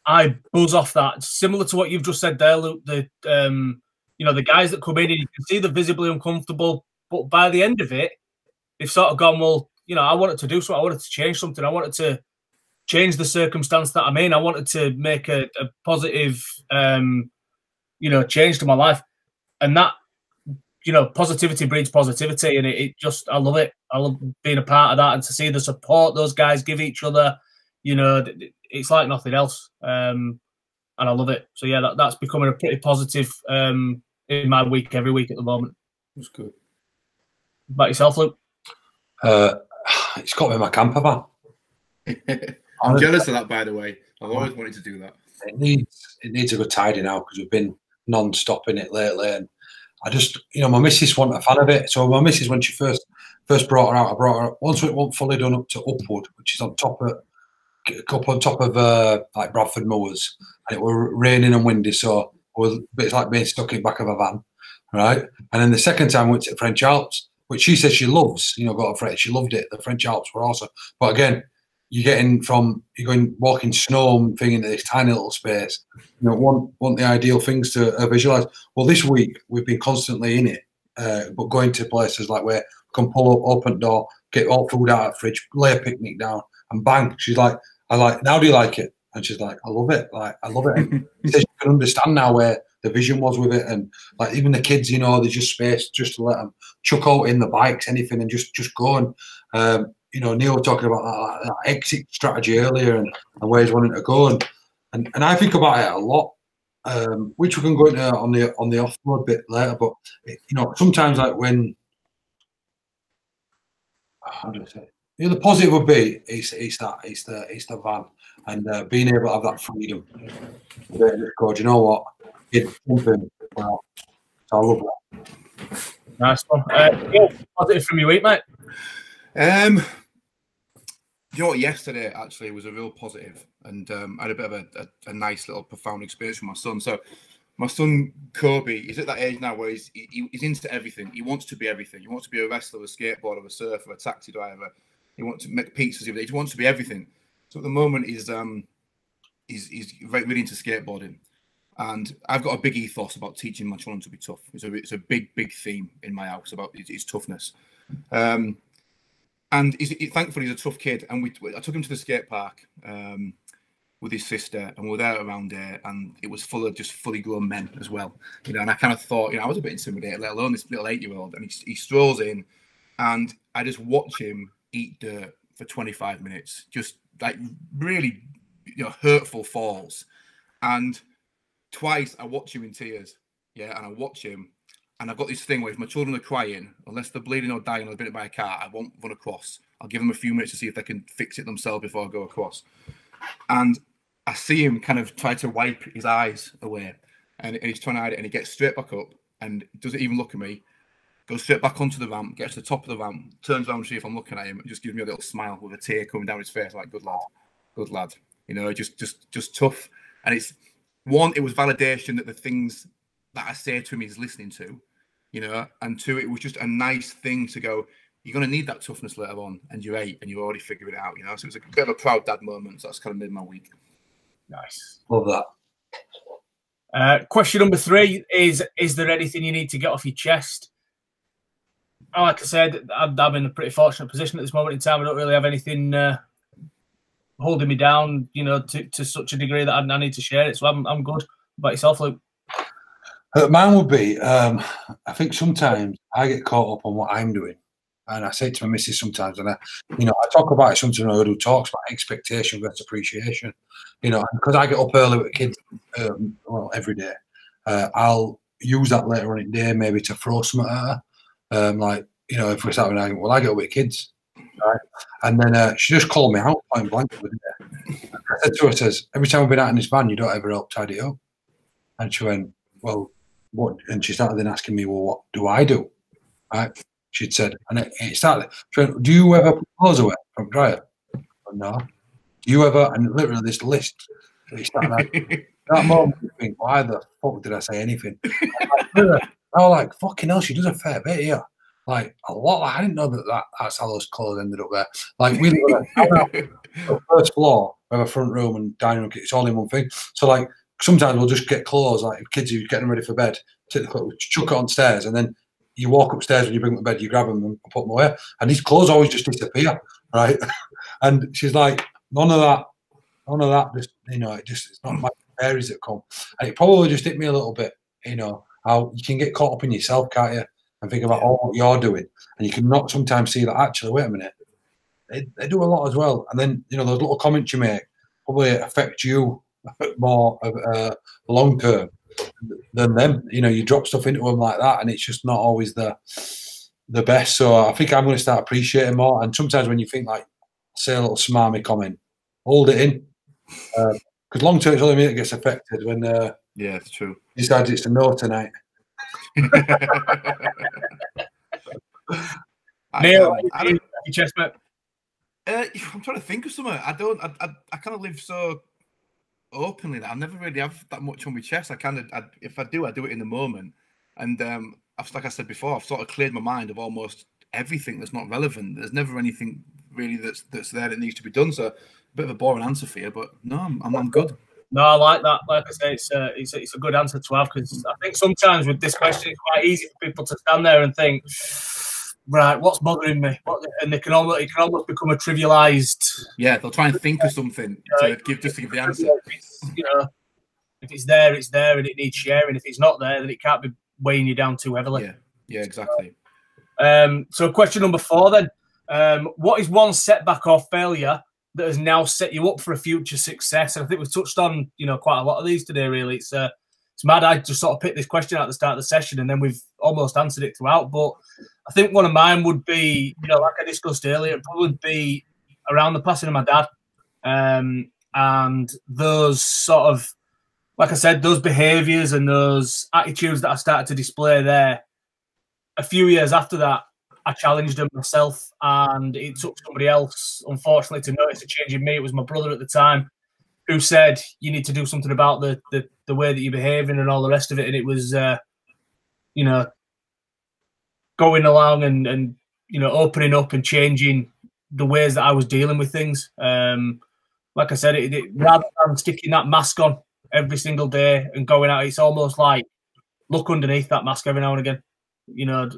I buzz off that, similar to what you've just said there, Luke. The you know, the guys that come in, and you can see they're visibly uncomfortable, but by the end of it, they've sort of gone, well, you know, I wanted to do something. I wanted to change something. I wanted to change the circumstance that I'm in. I wanted to make a positive, you know, change to my life. And that, you know, positivity breeds positivity. And it just, I love it. I love being a part of that and to see the support those guys give each other. You know, it's like nothing else. And I love it. So, yeah, that's becoming a pretty positive in my week, every week at the moment. That's good. About yourself, Luke? It's got me in my camper van. I'm jealous of that, by the way. I've always wanted to do that. It needs a good tidy now because we've been non-stop in it lately, and I just, you know, my missus wasn't a fan of it. So my missus, when she first brought her out, I brought her once it wasn't fully done up to Upwood, which is on top of like Bradford Moors, and it were raining and windy, so it's like being stuck in the back of a van, right? And then the second time we went to the French Alps, which she says she loves, you know, got a French, she loved it. The French Alps were awesome, but again, you're going walking snow and thing into this tiny little space. You know, want the ideal things to visualize. Well, this week we've been constantly in it, but going to places like where we can pull up, open door, get all food out of the fridge, lay a picnic down, and bang. She's like, now do you like it? And she's like, I love it. Like, I love it. And she says she can understand now where the vision was with it, and like even the kids, you know, there's just space just to let them chuck out in the bikes, anything, and just go and. You know, Neil was talking about that exit strategy earlier and where he's wanting to go, and I think about it a lot, which we can go into on the off-road bit later. But you know, sometimes like when, how do I say? You know, the positive would be it's the van and being able to have that freedom. Just go, do you know what? It's something. Well, so I love that. Nice one. Positive from your week, mate. You know what? Yesterday actually was a real positive, and I had a bit of a nice little profound experience with my son. So, my son Koby is at that age now where he's into everything. He wants to be everything. He wants to be a wrestler, a skateboarder, a surfer, a taxi driver. He wants to make pizzas. He wants to be everything. So at the moment, he's really into skateboarding, and I've got a big ethos about teaching my children to be tough. It's a big theme in my house about his toughness. And thankfully, he's a tough kid. And I took him to the skate park with his sister, and we were there around there, and it was full of just fully grown men as well. You know, and I kind of thought, you know, I was a bit intimidated, let alone this little 8-year-old. And he strolls in, and I just watch him eat dirt for 25 minutes, just like really, you know, hurtful falls. And twice I watch him in tears, yeah, and I watch him. And I've got this thing where if my children are crying, unless they're bleeding or dying or they're been hit by a car, I won't run across. I'll give them a few minutes to see if they can fix it themselves before I go across. And I see him kind of try to wipe his eyes away. And he's trying to hide it. And he gets straight back up and doesn't even look at me. Goes straight back onto the ramp, gets to the top of the ramp, turns around to see if I'm looking at him, and just gives me a little smile with a tear coming down his face. Like, good lad. You know, just tough. And it's, one, it was validation that the things that I say to him he's listening to, you know, and two, it was just a nice thing to go, you're going to need that toughness later on, and you're 8 and you're already figuring it out, you know. So it was a bit of a proud dad moment. So that's kind of made my week. Nice. Love that. Question number 3 is there anything you need to get off your chest? Like I said, I'm in a pretty fortunate position at this moment in time. I don't really have anything holding me down, you know, to such a degree that I need to share it. So I'm good. About yourself, Luke? Mine would be, I think sometimes I get caught up on what I'm doing And I say it to my missus sometimes, and I talk about it sometimes who talks about expectation versus appreciation. Because I get up early with kids, every day. I'll use that later on in the day, maybe to throw something at her. Like, if we're Saturday night, well, I get up with kids, right? And then she just called me out point blank the other day. I said to her, says, every time we've been out in this van, you don't ever help tidy it up. And she went, well, what? And she started then asking me, well, what do I do? Right? She'd said, and it started. She went, do you ever put clothes away from dryer? Went, no. Do you ever? And literally this list. That moment, you think, why the fuck did I say anything? I was like, fucking hell, she does a fair bit here. Like, a lot. I didn't know that's how those clothes ended up there. Like, we live on the first floor, we have a front room and dining room. It's all in one thing. So, like, sometimes we'll just get clothes, like if kids are getting ready for bed, take the clothes, chuck it on stairs, and then you walk upstairs when you bring them to bed, you grab them and put them away. And these clothes always just disappear, right? And she's like, none of that, just, it's not my fairies that come. And it probably just hit me a little bit, how you can get caught up in yourself, can't you? And think about all what you're doing. And you can not sometimes see that, actually, wait a minute, they do a lot as well. And then, those little comments you make probably affect you more long term than them. You drop stuff into them like that, and it's just not always the best. So I think I'm going to start appreciating more. And sometimes when you think, like, say a little smarmy comment, hold it in, because long term it's only me that gets affected when yeah, it's true. Decides it's a no tonight. Neil, your chest, mate. I'm trying to think of something. I kind of live so openly that I never really have that much on my chest. If I do, I do it in the moment. And like I said before, I've sort of cleared my mind of almost everything that's not relevant. There's never anything really that's there that needs to be done. So a bit of a boring answer for you, but no, I'm good. No, I like that. Like I say, it's a good answer to have, because I think sometimes with this question, it's quite easy for people to stand there and think, right, what's bothering me? And it can almost become a trivialized. Yeah, they'll try and think of something to give the answer. If it's there, it's there, and it needs sharing. If it's not there, then it can't be weighing you down too heavily. Yeah, exactly. So question number 4 then. What is one setback or failure that has now set you up for a future success? And I think we've touched on, quite a lot of these today, really. It's mad. I just sort of picked this question at the start of the session, and then we've almost answered it throughout. But I think one of mine would be, like I discussed earlier, it'd probably be around the passing of my dad. And those sort of, like I said, those behaviours and those attitudes that I started to display there. A few years after that, I challenged them myself, and it took somebody else, unfortunately, to notice a change in me. It was my brother at the time who said, you need to do something about the way that you're behaving and all the rest of it. And it was, going along and opening up and changing the ways that I was dealing with things. Like I said, rather than sticking that mask on every single day and going out, it's almost like look underneath that mask every now and again.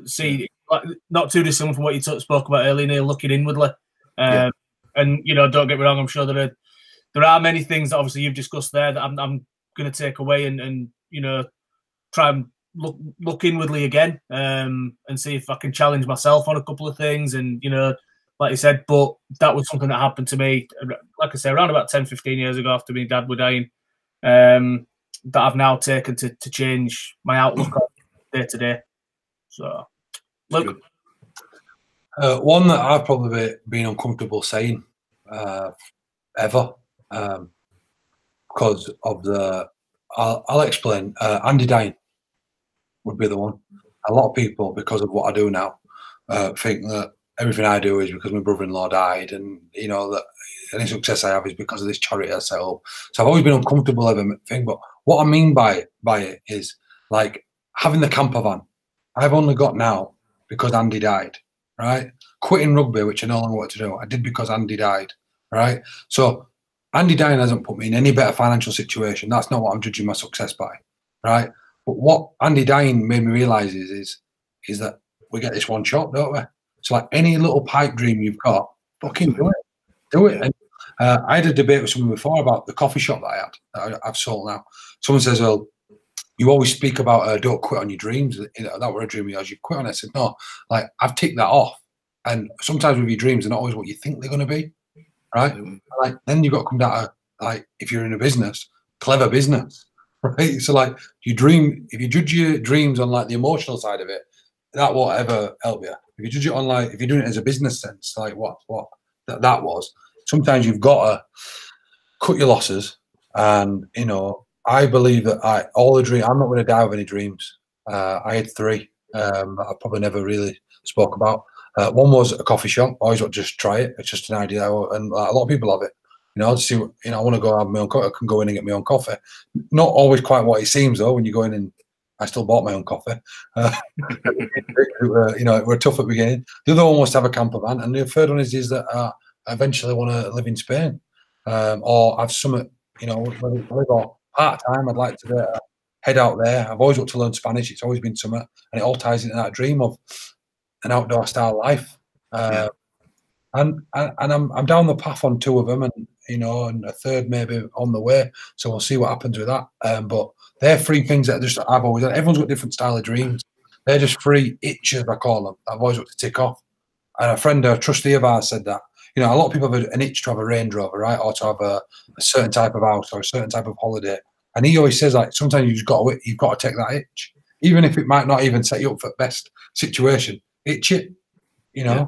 See, like, not too dissimilar from what you spoke about earlier, Neil, looking inwardly. And don't get me wrong, I'm sure there are many things that obviously you've discussed there that I'm going to take away and try and look inwardly again, and see if I can challenge myself on a couple of things. And like you said, but that was something that happened to me, like I say, around about 10-15 years ago after my dad was dying, that I've now taken to change my outlook on day to day. So, look, one that I've probably been uncomfortable saying ever, because of the. I'll explain. Andy dying would be the one. A lot of people, because of what I do now, think that everything I do is because my brother-in-law died, and that any success I have is because of this charity I set up. So I've always been uncomfortable with everything. But what I mean by it is like having the camper van. I've only got now because Andy died, right? Quitting rugby, which I no longer want to do, I did because Andy died, right? So Andy dying hasn't put me in any better financial situation. That's not what I'm judging my success by, right? But what Andy dying made me realise is that we get this one shot, don't we? So like any little pipe dream you've got, fucking do it. And I had a debate with someone before about the coffee shop that I had, that I've sold now. Someone says, well, you always speak about don't quit on your dreams. That were a dream of yours. You quit on it. I said, no, like I've ticked that off. And sometimes with your dreams, they're not always what you think they're going to be, right? Like then you've got to come down to, like, if you're in a business, clever business, right? So like you dream, if you judge your dreams on like the emotional side of it, that won't ever help you. If you judge it on like, if you're doing it as a business sense, like what that was, sometimes you've got to cut your losses. And you know, I believe that I'm not going to die with any dreams. I had 3 that I probably never really spoke about. One was a coffee shop. I always want to just try it. It's just an idea, and a lot of people have it. You know, to see, you know, I want to go have my own coffee. I can go in and get my own coffee. Not always quite what it seems though. When you go in, and I still bought my own coffee. You know, we're tough at the beginning. The other one was to have a camper van, and the third one is that I eventually want to live in Spain, or have some, you know, part time. I'd like to head out there. I've always wanted to learn Spanish. It's always been summer, and it all ties into that dream of an outdoor style life. And I'm down the path on 2 of them, and you know, and a third maybe on the way. So we'll see what happens with that. But they're 3 things that I've always done. Everyone's got different style of dreams. They're just 3 itches, I call them. I've always got to tick off. And a friend, a trustee of ours, said that, you know, a lot of people have an itch to have a Range Rover, right, or to have a certain type of house or a certain type of holiday. And he always says, like, sometimes you've got to take that itch, even if it might not even set you up for the best situation. Itch it, you know. Yeah.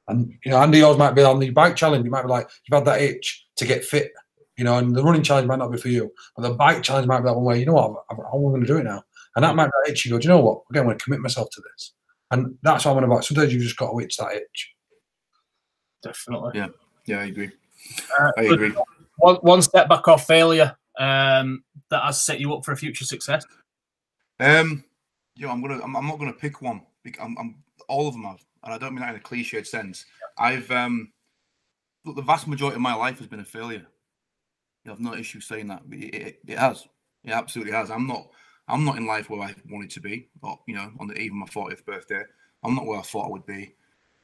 And, you know, Andy, yours might be on the bike challenge. You might be like, you've had that itch to get fit, you know, and the running challenge might not be for you. But the bike challenge might be that one where, you know what, I'm going to do it now. And that might be that itch. You go, do you know what? Again, I'm going to commit myself to this. And that's what I'm on about. Sometimes you've just got to itch that itch. Definitely. Yeah, I agree. I agree. One step back off failure that has set you up for a future success. You know, I'm not gonna pick one. All of them have, and I don't mean that in a cliched sense. I've look, the vast majority of my life has been a failure. You have no issue saying that. It has. It absolutely has. I'm not in life where I wanted to be. Or, you know, on even my 40th birthday, I'm not where I thought I would be.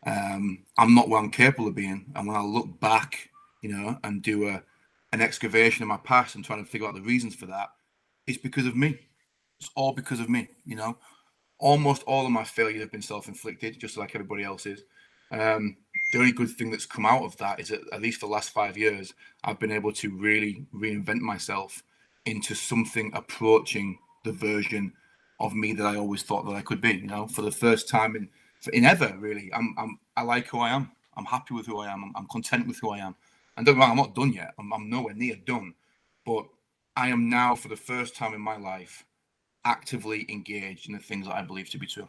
I'm not where I'm capable of being. And when I look back, you know, and do an excavation in my past and trying to figure out the reasons for that, it's because of me. It's all because of me, you know. Almost all of my failures have been self-inflicted, just like everybody else's. The only good thing that's come out of that is that at least for the last 5 years, I've been able to really reinvent myself into something approaching the version of me that I always thought that I could be. You know, for the first time in ever, really, I like who I am. I'm happy with who I am. I'm content with who I am. And don't get me wrong, I'm not done yet. I'm nowhere near done. But I am now, for the first time in my life, actively engaged in the things that I believe to be true.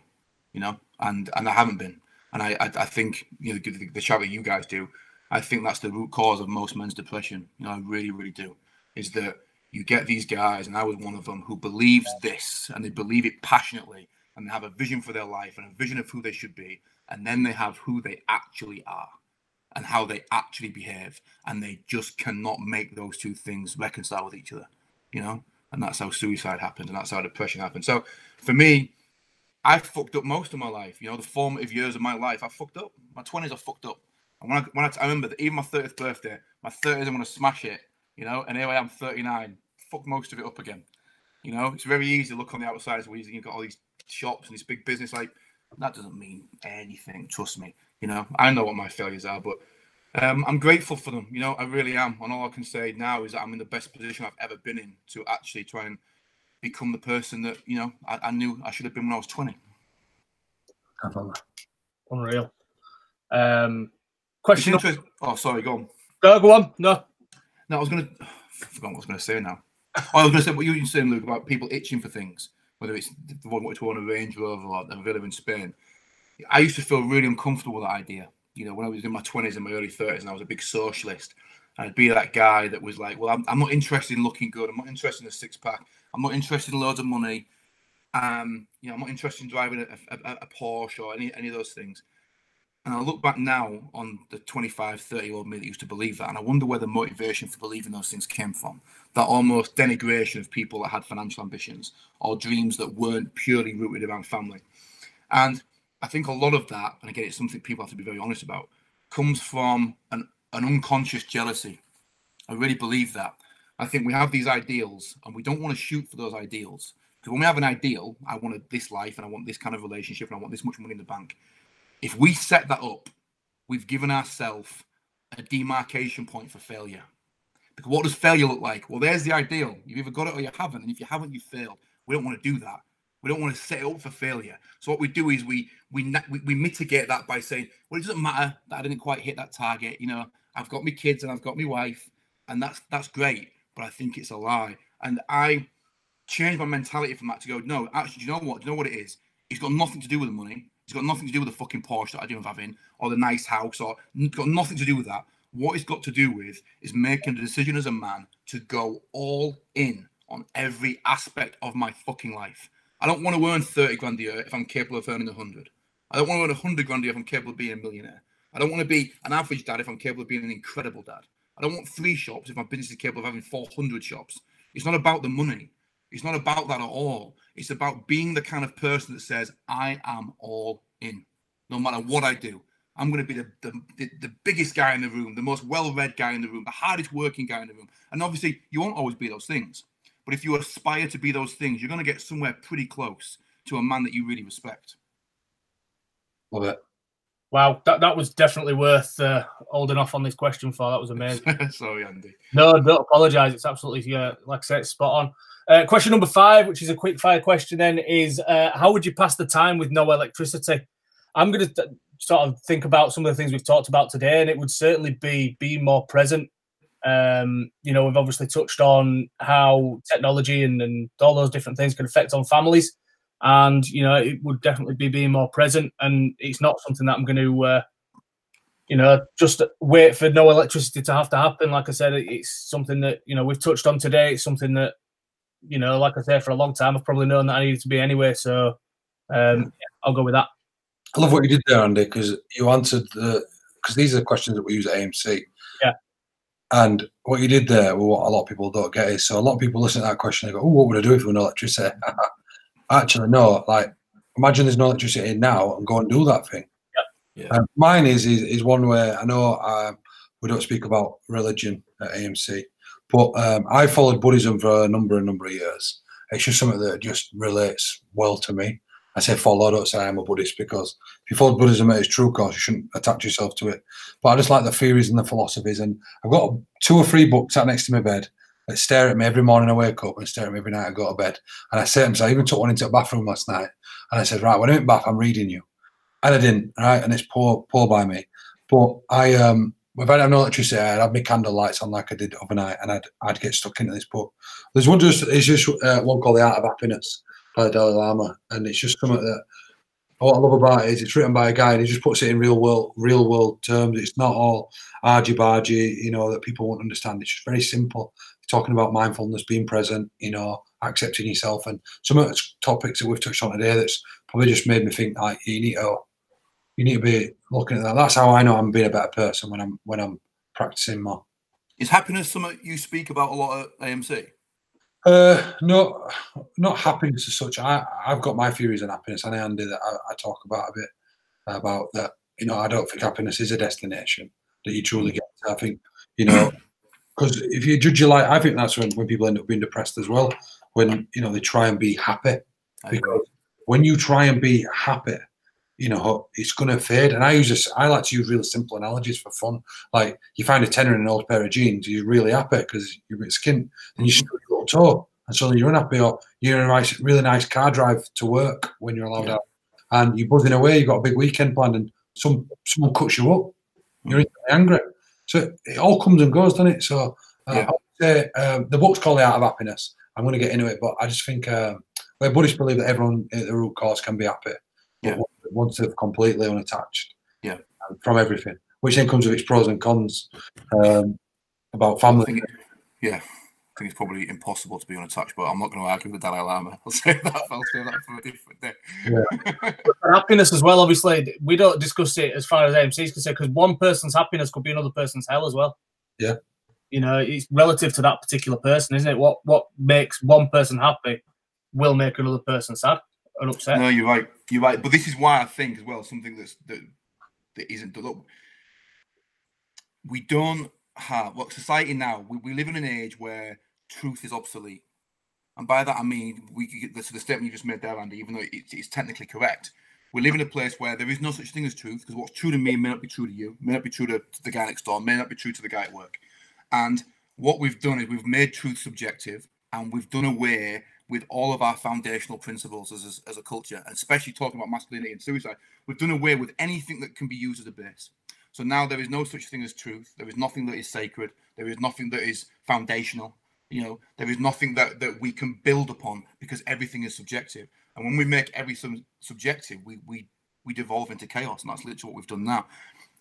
You know, and I haven't been. And I think, you know, the chat that you guys do, I think that's the root cause of most men's depression. You know, I really, really do. Is that you get these guys, and I was one of them, who believes this, and they believe it passionately, and they have a vision for their life and a vision of who they should be, and then they have who they actually are and how they actually behave, and they just cannot make those 2 things reconcile with each other, you know? And that's how suicide happens, and that's how depression happens. So for me, I fucked up most of my life. You know, the formative years of my life, I fucked up. My 20s, I fucked up. And I remember that even my 30th birthday, my 30s, I'm going to smash it, you know, and here I am, 39, fuck most of it up again. You know, it's very easy to look on the outside, so you've got all these shops and this big business, like, that doesn't mean anything, trust me. You know, I know what my failures are, but I'm grateful for them. You know, I really am. And all I can say now is that I'm in the best position I've ever been in to actually try and become the person that, you know, I knew I should have been when I was 20. Unreal. Question. Oh, sorry, go on. Go on. No, I was going to. I forgot what I was going to say now. I was going to say what you were saying, Luke, about people itching for things, whether it's the one to own a Range Rover or a villa in Spain. I used to feel really uncomfortable with that idea. You know, when I was in my 20s and my early 30s, and I was a big socialist, and I'd be that guy that was like, well, I'm not interested in looking good. I'm not interested in a 6-pack. I'm not interested in loads of money. You know, I'm not interested in driving a Porsche or any of those things. And I look back now on the 25, 30-year-old me that used to believe that, and I wonder where the motivation for believing those things came from. That almost denigration of people that had financial ambitions or dreams that weren't purely rooted around family. And I think a lot of that, and again, it's something people have to be very honest about, comes from an unconscious jealousy. I really believe that. I think we have these ideals, and we don't want to shoot for those ideals. Because when we have an ideal, I want this life, and I want this kind of relationship, and I want this much money in the bank. If we set that up we've given ourselves a demarcation point for failure. Because what does failure look like? Well, there's the ideal. You've either got it or you haven't. And if you haven't, you failed. We don't want to do that. We don't want to set it up for failure. So what we do is we mitigate that by saying, well, it doesn't matter that I didn't quite hit that target. You know, I've got my kids and I've got my wife, and that's great. But I think it's a lie. And I changed my mentality from that to go, no, actually, do you know what? Do you know what it is? It's got nothing to do with the money. It's got nothing to do with the fucking Porsche that I dream of having, or the nice house, or it's got nothing to do with that. What it's got to do with is making the decision as a man to go all in on every aspect of my fucking life. I don't want to earn 30 grand a year if I'm capable of earning 100. I don't want to earn 100 grand a year if I'm capable of being a millionaire. I don't want to be an average dad if I'm capable of being an incredible dad. I don't want 3 shops if my business is capable of having 400 shops. It's not about the money. It's not about that at all. It's about being the kind of person that says, I am all in, no matter what I do. I'm going to be the biggest guy in the room, the most well-read guy in the room, the hardest working guy in the room. And obviously, you won't always be those things. But if you aspire to be those things, you're going to get somewhere pretty close to a man that you really respect. Love it. Wow, that was definitely worth holding off on this question for. That was amazing. Sorry, Andy. No, don't apologise. It's absolutely, like I said, it's spot on. Question number 5, which is a quick fire question then, is how would you pass the time with no electricity? I'm going to sort of think about some of the things we've talked about today, and it would certainly be being more present. You know, we've obviously touched on how technology and all those different things can affect on families. And, you know, it would definitely be being more present. And it's not something that I'm going to, you know, just wait for no electricity to happen. Like I said, it's something that, you know, we've touched on today. It's something that, you know, like I said, for a long time, I've probably known that I needed to be anyway. So yeah, I'll go with that. I love what you did there, Andy, because you answered because these are the questions that we use at AMC. Yeah. And what you did there, well, what a lot of people don't get is, so a lot of people listen to that question and go, oh, what would I do if there were no electricity? Actually, no. Like, imagine there's no electricity now and go and do that thing. Yeah. Mine is one where I know we don't speak about religion at AMC, but I followed Buddhism for a number of years. It's just something that just relates well to me. I say follow, I don't say I'm a Buddhist, because if you follow Buddhism at its true course, you shouldn't attach yourself to it. But I just like the theories and the philosophies. And I've got 2 or 3 books sat next to my bed that stare at me every morning I wake up and stare at me every night I go to bed. And I say to them, so I even took one into the bathroom last night. And I said, right, when I'm in bath, I'm reading you. And I didn't, right? And it's poor by me. But if I had no electricity, I'd have my candle lights on like I did overnight, and I'd get stuck into this book. There's one one called The Art of Happiness by the Dalai Lama, and it's just something that what I love about it is it's written by a guy and he just puts it in real world terms. It's not all argy-bargy, you know, that people won't understand. It's just very simple. Talking about mindfulness, being present, you know, accepting yourself, and some of the topics that we've touched on today that's probably just made me think like you need to be looking at that. That's how I know I'm being a better person, when I'm practicing more. Is happiness something you speak about a lot at AMC? No, not happiness as such. I've got my theories on happiness, and Andy, that I talk about a bit about that. You know, I don't think happiness is a destination that you truly get to. I think, you know, because if you judge your life, I think that's when people end up being depressed as well. When, you know, they try and be happy, because when you try and be happy, you know, it's going to fade. And I like to use really simple analogies for fun. Like, you find a tenner in an old pair of jeans, you're really happy because you're a bit skint, and you still your little toe, and suddenly you're unhappy. Or you're in a really nice car drive to work when you're allowed out, and you're buzzing away, you've got a big weekend planned, and someone cuts you up, you're angry. So it all comes and goes, doesn't it? So I would say the book's called The Art of Happiness. I'm going to get into it, but I just think where Buddhists believe that everyone at the root cause can be happy. Yeah. Once they're completely unattached, from everything, which then comes with its pros and cons about family. I think it's probably impossible to be unattached, but I'm not going to argue with the Dalai Lama. I'll say that for a different day. Yeah. For happiness as well, obviously, we don't discuss it as far as AMC is concerned, because one person's happiness could be another person's hell as well. Yeah. You know, it's relative to that particular person, isn't it? What makes one person happy will make another person sad and upset. No, you're right. You're right. But this is why I think as well, something that isn't. Look, we don't have, society now, we live in an age where truth is obsolete. And by that I mean, the statement you just made there, Andy, even though it's technically correct, We live in a place where there is no such thing as truth, because what's true to me may not be true to you, may not be true to the guy next door, may not be true to the guy at work. And what we've done is we've made truth subjective, and we've done away with all of our foundational principles as a culture, and especially talking about masculinity and suicide. We've done away with anything that can be used as a base. So now there is no such thing as truth. There is nothing that is sacred. There is nothing that is foundational. You know, there is nothing that we can build upon, because everything is subjective. And when we make everything subjective, we devolve into chaos, and that's literally what we've done now.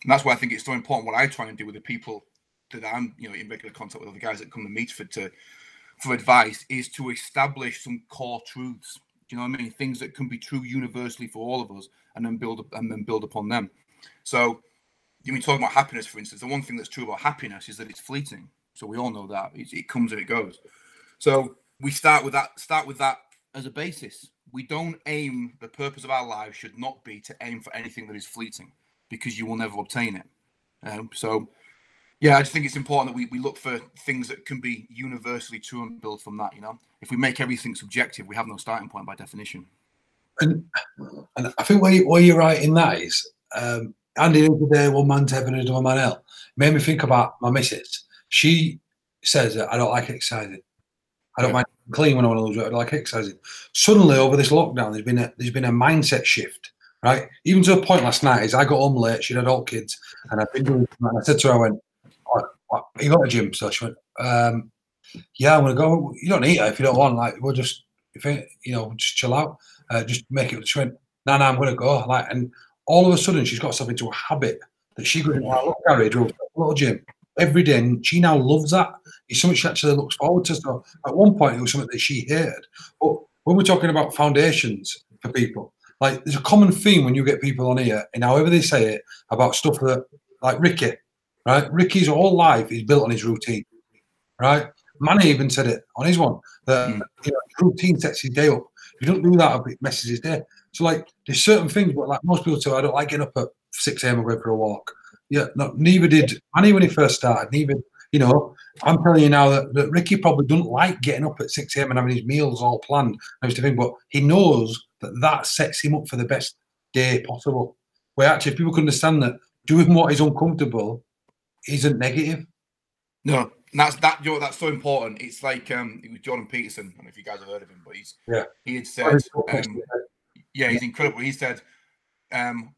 And that's why I think it's so important. What I try and do with the people that I'm, you know, in regular contact with, the guys that come to Meetsford for advice, is to establish some core truths. Do you know what I mean? Things that can be true universally for all of us, and then build upon them. So, you mean talking about happiness, for instance? The one thing that's true about happiness is that it's fleeting. So we all know that it comes and it goes. So we start with that as a basis. We don't aim. The purpose of our lives should not be to aim for anything that is fleeting, because you will never obtain it. So. Yeah, I just think it's important that we look for things that can be universally true and build from that. You know, if we make everything subjective, we have no starting point by definition. And I think where you're right in that is, Andy the day, one man's heaven and one man hell. Made me think about my missus. She says that I don't like exercising. I don't mind clean when I want to lose weight. I don't like exercising. Suddenly, over this lockdown, there's been a mindset shift. Right, even to a point last night is I got home late. She had all kids, and I've been doing. And I said to her, I went, "You got a gym?" So she went, "Yeah, I'm gonna go." You don't need it if you don't want. Like, we'll just, just chill out. Just make it. She went, "No, I'm gonna go." Like, and all of a sudden, she's got herself into a habit that she goes into our little garage or a little gym every day, and she now loves that. It's something she actually looks forward to. So at one point, it was something that she hated. But when we're talking about foundations for people, like, there's a common theme when you get people on here, and however they say it, about stuff that, like Ricky. Right, Ricky's whole life is built on his routine. Right, Manny even said it on his one that routine sets his day up. If you don't do that, it messes his day. So, like, there's certain things, but like most people say, I don't like getting up at 6 a.m. and going for a walk. Yeah, no, neither did Manny when he first started. Neither, I'm telling you now that Ricky probably doesn't like getting up at 6 a.m. and having his meals all planned and everything, but he knows that sets him up for the best day possible. Where actually, if people can understand that doing what is uncomfortable isn't negative. No, that's so important. It's like it was Jordan Peterson. I don't know if you guys have heard of him, but he had said, he's incredible. He said,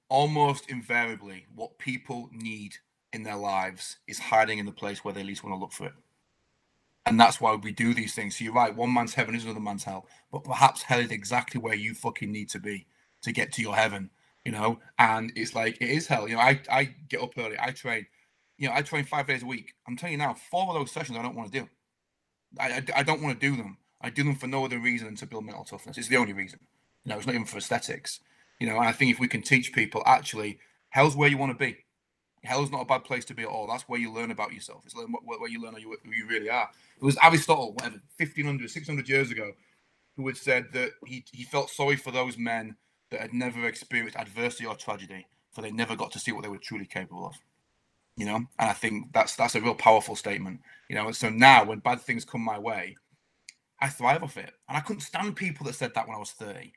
almost invariably, what people need in their lives is hiding in the place where they least want to look for it. And that's why we do these things. So you're right, one man's heaven is another man's hell, but perhaps hell is exactly where you fucking need to be to get to your heaven. And it's like, it is hell. I get up early, I train. I train 5 days a week. I'm telling you now, 4 of those sessions I don't want to do. I don't want to do them. I do them for no other reason than to build mental toughness. It's the only reason. It's not even for aesthetics. And I think if we can teach people, actually, hell's where you want to be. Hell's not a bad place to be at all. That's where you learn about yourself. It's where you learn who you really are. It was Aristotle, 1,500, 600 years ago, who had said that he felt sorry for those men that had never experienced adversity or tragedy, for they never got to see what they were truly capable of. And I think that's a real powerful statement. So now when bad things come my way, I thrive off it. And I couldn't stand people that said that when I was 30.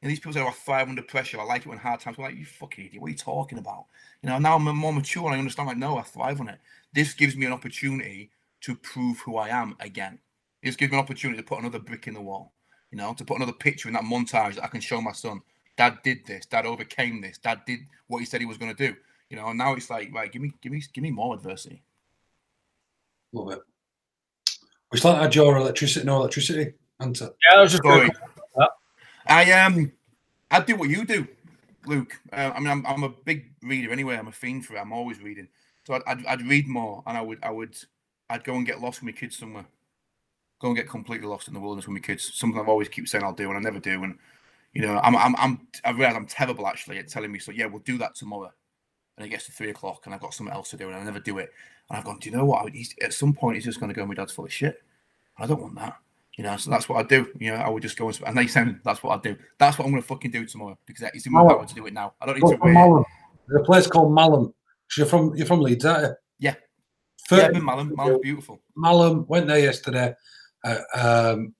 These people say, I thrive under pressure. I like it when hard times. I'm like, you fucking idiot. What are you talking about? Now I'm more mature and I understand, like, no, I thrive on it. This gives me an opportunity to prove who I am again. This gives me an opportunity to put another brick in the wall, to put another picture in that montage that I can show my son. Dad did this. Dad overcame this. Dad did what he said he was going to do. And now it's like, right, give me more adversity. Love it. We start to add your electricity answer. Yeah, I was just going I do what you do, Luke. I'm a big reader anyway. I'm a fiend for it. I'm always reading. So I'd read more, and I'd go and get lost with my kids somewhere. Go and get completely lost in the wilderness with my kids. Something I've always keep saying I'll do, and I never do. And I realize I'm terrible actually at telling me. So yeah, we'll do that tomorrow. And it gets to 3 o'clock and I've got something else to do and I never do it. And I've gone, do you know what? At some point, he's just going to go, my dad's full of shit. I don't want that. So that's what I do. I would just go and they sound, that's what I do. That's what I'm going to fucking do tomorrow because it's in my power to do it now. I don't need to wait. There's a place called Malham. You're from Leeds, aren't you? Yeah. Yeah, I've been Malham. Malham's beautiful. Malham, went there yesterday.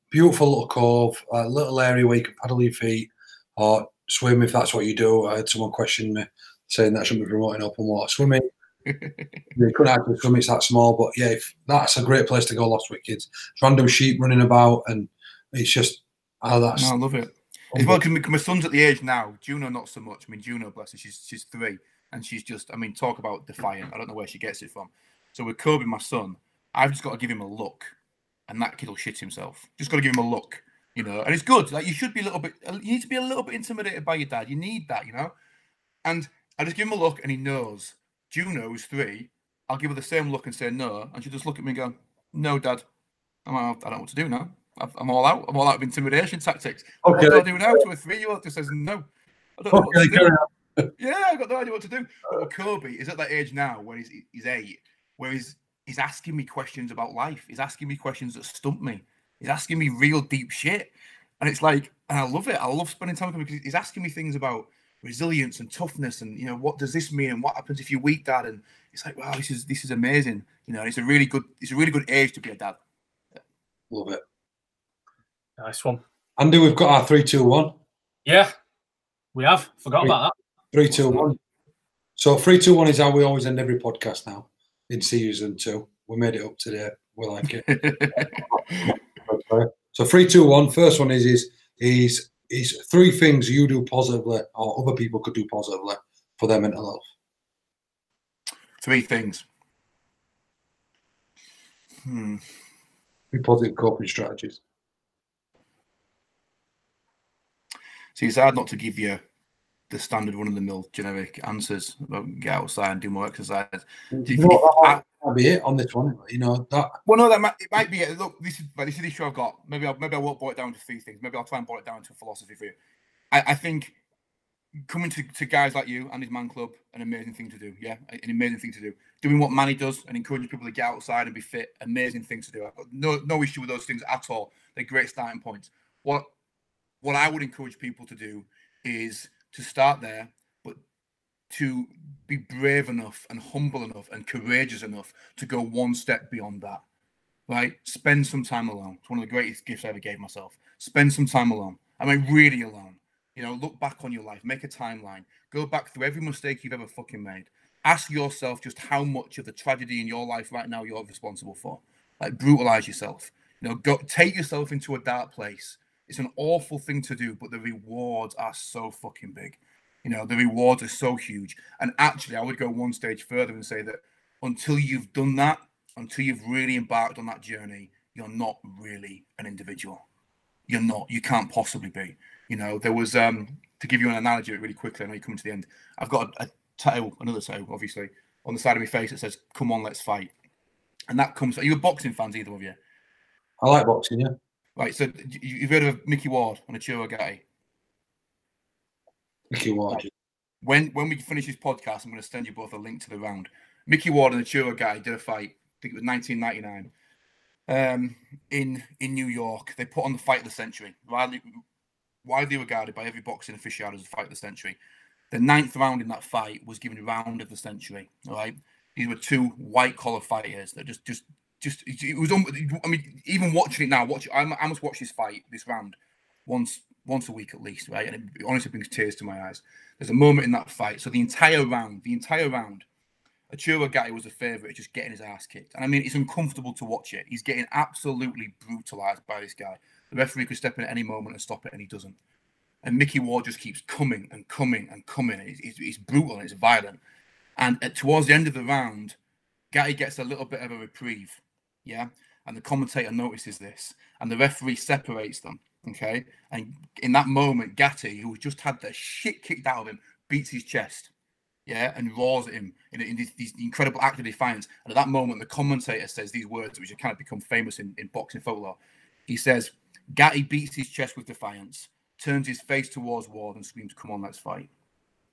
Beautiful little cove, a little area where you can paddle your feet or swim if that's what you do. I had someone question me saying that I shouldn't be promoting open water swimming. You couldn't actually swim, it's that small, but yeah, that's a great place to go lost with kids. Random sheep running about, and it's just, I love it. As well, because my son's at the age now, Juno not so much. I mean, Juno, bless her, she's 3, and she's just, I mean, talk about defiant. I don't know where she gets it from. So with Koby, my son, I've just got to give him a look, and that kid will shit himself. Just got to give him a look, you know. And it's good. Like, you should be you need to be a little bit intimidated by your dad. You need that, you know. And I just give him a look, and he knows. Juno, who's 3, I'll give her the same look and say no, and she'll just look at me and go, "No, Dad, I don't know what to do now. I'm all out. I'm all out of intimidation tactics. Okay. What do I do now to a 3-year-old just says no? I don't know what to do. Yeah, I've got no idea what to do." But Koby is at that age now where he's 8, where he's asking me questions about life. He's asking me questions that stump me. He's asking me real deep shit. And it's like, and I love it. I love spending time with him because he's asking me things about resilience and toughness, and you know, what does this mean, and what happens if you're weak, Dad? And it's like, wow, this is amazing. You know, it's a really good age to be a dad. Love it. Nice one. Andy, we've got our 3, 2, 1. Yeah, we have. Forgot about that. 3, 2, 1. So 3, 2, 1 is how we always end every podcast now in season 2. We made it up today. We like it. So 3, 2, 1. First one is 3 things you do positively or other people could do positively for their mental health. 3 things. 3 positive coping strategies. See, it's hard not to give you the standard run-of-the-mill generic answers about get outside and do more exercise. That might be it on this one. You know that. Well, no, it might be it. Look, this is the issue I've got. Maybe I won't boil it down to 3 things. Maybe I'll try and boil it down to a philosophy for you. I think coming to guys like you and his man club, an amazing thing to do. Yeah, an amazing thing to do. Doing what Manny does and encouraging people to get outside and be fit, amazing thing to do. I've got no issue with those things at all. They're great starting points. What I would encourage people to do is to start there, but to be brave enough and humble enough and courageous enough to go one step beyond that, right? Spend some time alone. It's one of the greatest gifts I ever gave myself. Spend some time alone. I mean, really alone. You know, look back on your life, make a timeline, go back through every mistake you've ever fucking made. Ask yourself just how much of the tragedy in your life right now you're responsible for. Like, brutalize yourself. You know, go take yourself into a dark place. It's an awful thing to do, but the rewards are so fucking big. You know, the rewards are so huge. And actually, I would go one stage further and say that until you've done that, until you've really embarked on that journey, you're not really an individual. You're not. You can't possibly be. You know, there was, to give you an analogy really quickly, I know you're coming to the end. I've got a tattoo, another tattoo, obviously, on the side of my face that says, "Come on, let's fight." And that comes, are you a boxing fans, either of you? I like boxing, yeah. Right, so you've heard of Mickey Ward on Achiro Gatti? Mickey Ward. When we finish this podcast, I'm going to send you both a link to the round. Mickey Ward and Achiro Gatti did a fight, I think it was 1999, in New York. They put on the fight of the century, widely regarded by every boxing aficionado as the fight of the century. The 9th round in that fight was given round of the century. All right, these were 2 white-collar fighters that just it was. I mean, even watching it now, I must watch this round once a week at least, right? And it honestly brings tears to my eyes. There's a moment in that fight. So the entire round, Achiro Gatti was a favourite, just getting his ass kicked. And I mean, it's uncomfortable to watch it. He's getting absolutely brutalised by this guy. The referee could step in at any moment and stop it, and he doesn't. And Mickey Ward just keeps coming and coming and coming. It's brutal and it's violent. And towards the end of the round, Gatti gets a little bit of a reprieve. Yeah, and the commentator notices this, and the referee separates them. Okay, and in that moment, Gatti, who just had the shit kicked out of him, beats his chest, yeah, and roars at him in this incredible act of defiance. And at that moment, the commentator says these words, which have kind of become famous in boxing folklore. He says, "Gatti beats his chest with defiance, turns his face towards Ward, and screams, 'Come on, let's fight.'"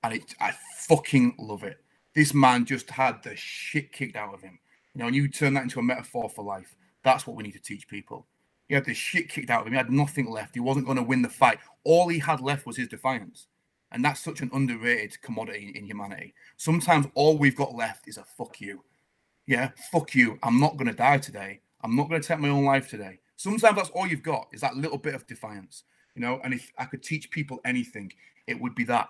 And I fucking love it. This man just had the shit kicked out of him. You know, and you turn that into a metaphor for life. That's what we need to teach people. He had the shit kicked out of him. He had nothing left. He wasn't going to win the fight. All he had left was his defiance. And that's such an underrated commodity in humanity. Sometimes all we've got left is a fuck you. Yeah, fuck you. I'm not going to die today. I'm not going to take my own life today. Sometimes that's all you've got is that little bit of defiance. you know. And if I could teach people anything, it would be that.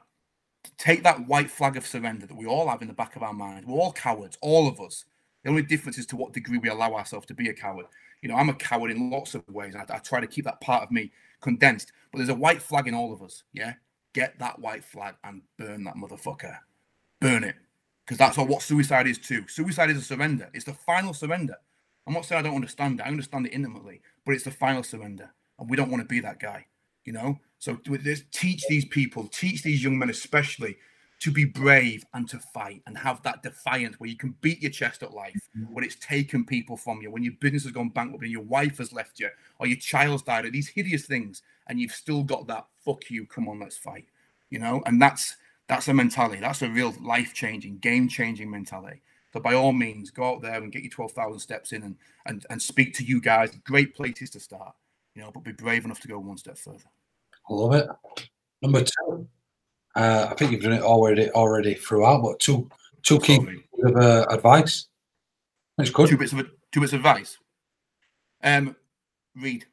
Take that white flag of surrender that we all have in the back of our mind. We're all cowards, all of us. The only difference is to what degree we allow ourselves to be a coward. You know, I'm a coward in lots of ways. I try to keep that part of me condensed, but there's a white flag in all of us. Yeah, get that white flag and burn that motherfucker. Burn it, because that's what suicide is too. Suicide is a surrender. It's the final surrender. I'm not saying I don't understand it. I understand it intimately, but it's the final surrender, and we don't want to be that guy. You know, so teach these people, teach these young men especially, to be brave and to fight and have that defiance where you can beat your chest at life when it's taken people from you, when your business has gone bankrupt and your wife has left you or your child's died, or these hideous things, and you've still got that fuck you, come on, let's fight. You know, and that's a mentality. That's a real life-changing, game-changing mentality. So by all means, go out there and get your 12,000 steps in and speak to you guys. Great places to start. You know, but be brave enough to go one step further. I love it. Number 2, I think you've done it already throughout, but two key pieces of advice. That's good. Two bits of advice. Read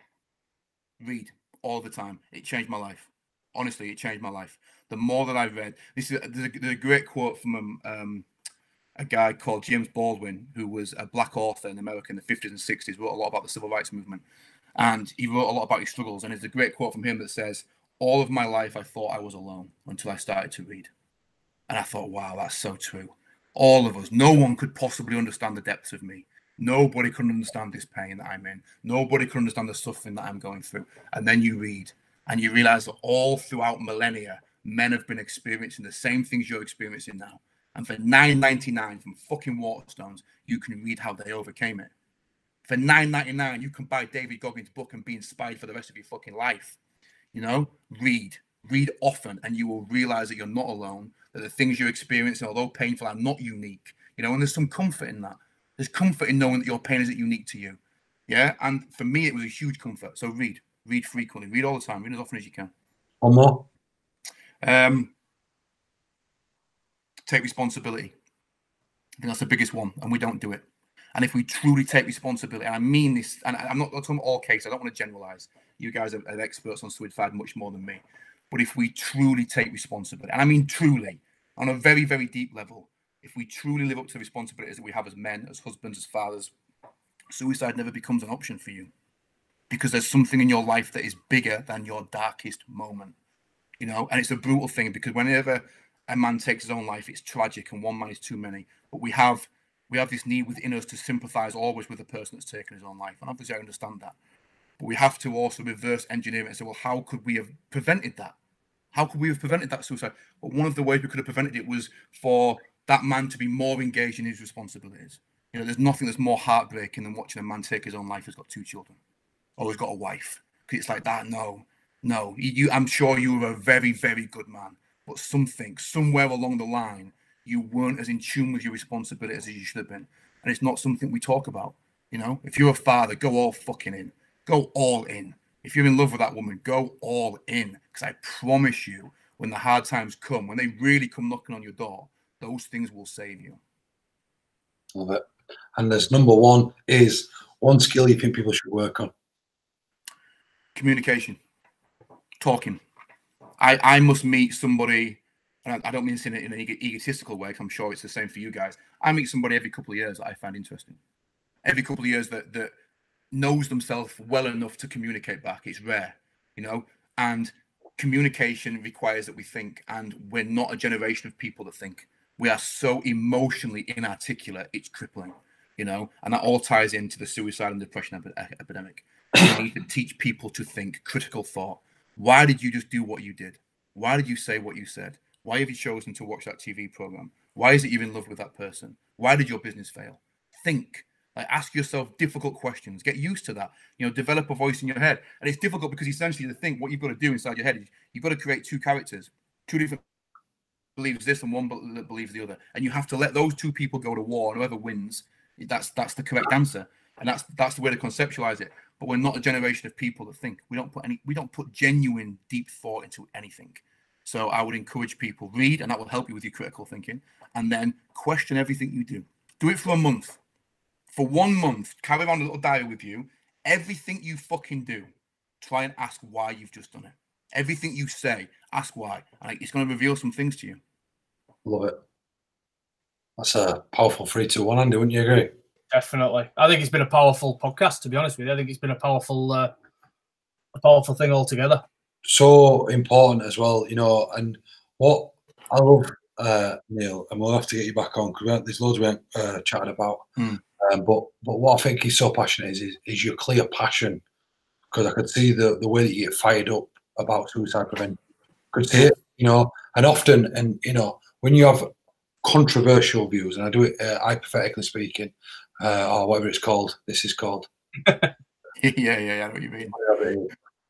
all the time. It changed my life. Honestly, it changed my life. The more that I read, there's a great quote from a guy called James Baldwin, who was a black author in America in the 50s and 60s, wrote a lot about the civil rights movement. And he wrote a lot about his struggles. And there's a great quote from him that says, all of my life, I thought I was alone until I started to read. And I thought, wow, that's so true. All of us, no one could possibly understand the depths of me. Nobody could understand this pain that I'm in. Nobody could understand the suffering that I'm going through. And then you read and you realize that all throughout millennia, men have been experiencing the same things you're experiencing now. And for $9.99 from fucking Waterstones, you can read how they overcame it. For $9.99, you can buy David Goggins' book and be inspired for the rest of your fucking life. You know, read often, and you will realize that you're not alone, that the things you're experiencing, although painful, are not unique. You know, and there's some comfort in that. There's comfort in knowing that your pain isn't unique to you. Yeah, and for me, it was a huge comfort. So read frequently, read all the time, read as often as you can. One more. Take responsibility. I think that's the biggest one, and we don't do it. And if we truly take responsibility, and I mean this, and I'm not talking about all cases, I don't want to generalize. You guys are experts on suicide much more than me. But if we truly take responsibility, and I mean truly, on a very, very deep level, if we truly live up to the responsibilities that we have as men, as husbands, as fathers, suicide never becomes an option for you. Because there's something in your life that is bigger than your darkest moment. You know, and it's a brutal thing, because whenever a man takes his own life, it's tragic, and one man is too many. But we have this need within us to sympathize always with the person that's taken his own life. And obviously I understand that. But we have to also reverse engineer it and say, well, how could we have prevented that? How could we have prevented that suicide? But one of the ways we could have prevented it was for that man to be more engaged in his responsibilities. You know, there's nothing that's more heartbreaking than watching a man take his own life who's got 2 children or who's got a wife. Because it's like that. No. I'm sure you were a very, very good man. But somewhere along the line, you weren't as in tune with your responsibilities as you should have been. And it's not something we talk about. You know, if you're a father, go all fucking in. Go all in. If you're in love with that woman, go all in. Because I promise you, when the hard times come, when they really come knocking on your door, those things will save you. Love it. And there's number 1 is one skill you think people should work on. Communication. Talking. I must meet somebody, and I don't mean this in an egotistical way, because I'm sure it's the same for you guys. I meet somebody every couple of years that I find interesting. Every couple of years that knows themselves well enough to communicate back. It's rare, you know, and communication requires that we think, and we're not a generation of people that think. We are so emotionally inarticulate, it's crippling, you know, and that all ties into the suicide and depression epidemic. We need to teach people to think, critical thought. Why did you just do what you did? Why did you say what you said? Why have you chosen to watch that TV program? Why is it you're in love with that person? Why did your business fail? Think. Like, ask yourself difficult questions. Get used to that. You know, develop a voice in your head. And it's difficult because essentially, to think, what you've got to do inside your head is you've got to create 2 characters, 2 different believes this and one believes the other, and you have to let those 2 people go to war, and whoever wins, that's the correct answer, and that's the way to conceptualize it. But we're not a generation of people that think. We don't put genuine deep thought into anything. So I would encourage people, read, and that will help you with your critical thinking, and then question everything you do. Do it for a month. For 1 month, carry around a little diary with you. Everything you fucking do, try and ask why you've just done it. Everything you say, ask why. And it's going to reveal some things to you. Love it. That's a powerful 3, 2, 1, Andy, wouldn't you agree? Definitely. I think it's been a powerful podcast, to be honest with you. I think it's been a powerful thing altogether. So important as well, you know. And what I love, Neil, and we'll have to get you back on because there's loads we haven't chatted about. But what I think is so passionate is your clear passion, because I could see the way that you get fired up about suicide prevention. Could see it, you know, and often, and you know, when you have controversial views, and I do it hypothetically speaking, or whatever it's called. This is called. yeah, I know what you mean.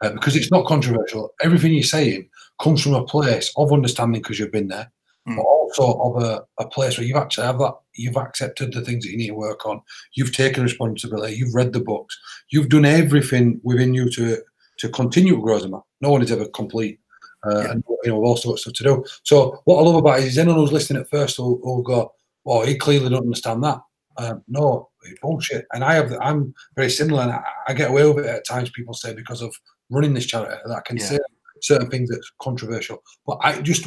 Because it's not controversial. Everything you're saying comes from a place of understanding because you've been there, but also of a place where you've actually have that. You've accepted the things that you need to work on. You've taken responsibility. You've read the books. You've done everything within you to continue to grow as a man. No one is ever complete. And you know, we've also got stuff to do. So what I love about it is anyone who's listening at first will go, "Oh, he clearly don't understand that." No, it's bullshit. And I'm very similar, and I get away with it at times. People say because of running this charity that I can say certain things that's controversial. But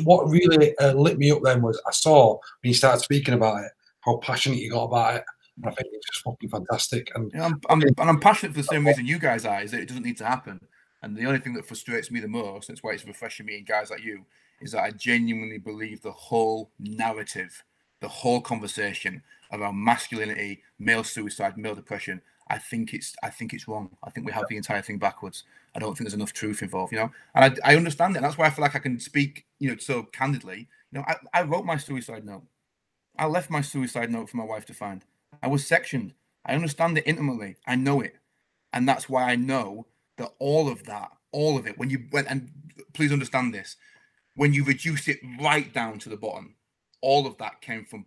what really lit me up then was I saw when you started speaking about it how passionate you got about it. And I think it's just fucking fantastic. And I'm passionate for the same reason you guys are, is that it doesn't need to happen. And the only thing that frustrates me the most, that's why it's refreshing me and guys like you, is that I genuinely believe the whole narrative, the whole conversation around masculinity, male suicide, male depression, I think it's wrong. I think we have the entire thing backwards. I don't think there's enough truth involved, you know. And I understand it. And that's why I feel like I can speak, you know, so candidly. You know, I wrote my suicide note. I left my suicide note for my wife to find. I was sectioned. I understand it intimately. I know it. And that's why I know that all of it, when you went, and please understand this, when you reduce it right down to the bottom, all of that came from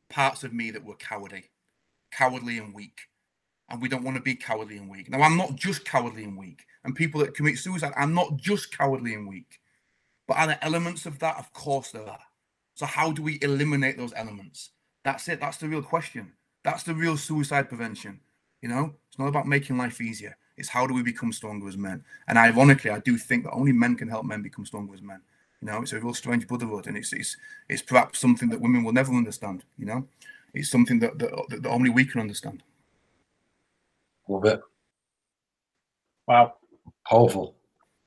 parts of me that were cowardly and weak. And we don't want to be cowardly and weak. Now, I'm not just cowardly and weak. And people that commit suicide, I'm not just cowardly and weak. But are there elements of that? Of course there are. So how do we eliminate those elements? That's it. That's the real question. That's the real suicide prevention. You know, it's not about making life easier. It's how do we become stronger as men? And ironically, I do think that only men can help men become stronger as men. You know, it's a real strange brotherhood, and it's perhaps something that women will never understand. You know, it's something that only we can understand. Love it. Wow. Powerful.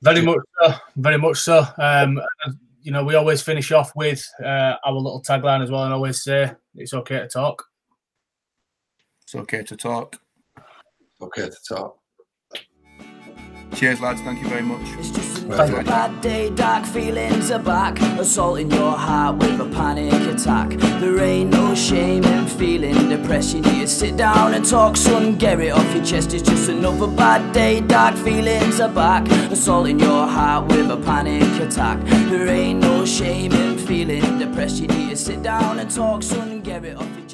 Very much so. Very much so. You know, we always finish off with our little tagline as well, and always say, it's okay to talk. It's okay to talk. Okay to talk. Cheers, lads. Thank you very much. It's just another bad day, dark feelings are back, assaulting your heart with a panic attack. There ain't no shame in feeling depressed. You need to sit down and talk, son, get it off your chest. It's just another bad day, dark feelings are back, assaulting your heart with a panic attack. There ain't no shame in feeling depressed. You need to sit down and talk, son, get it off your chest.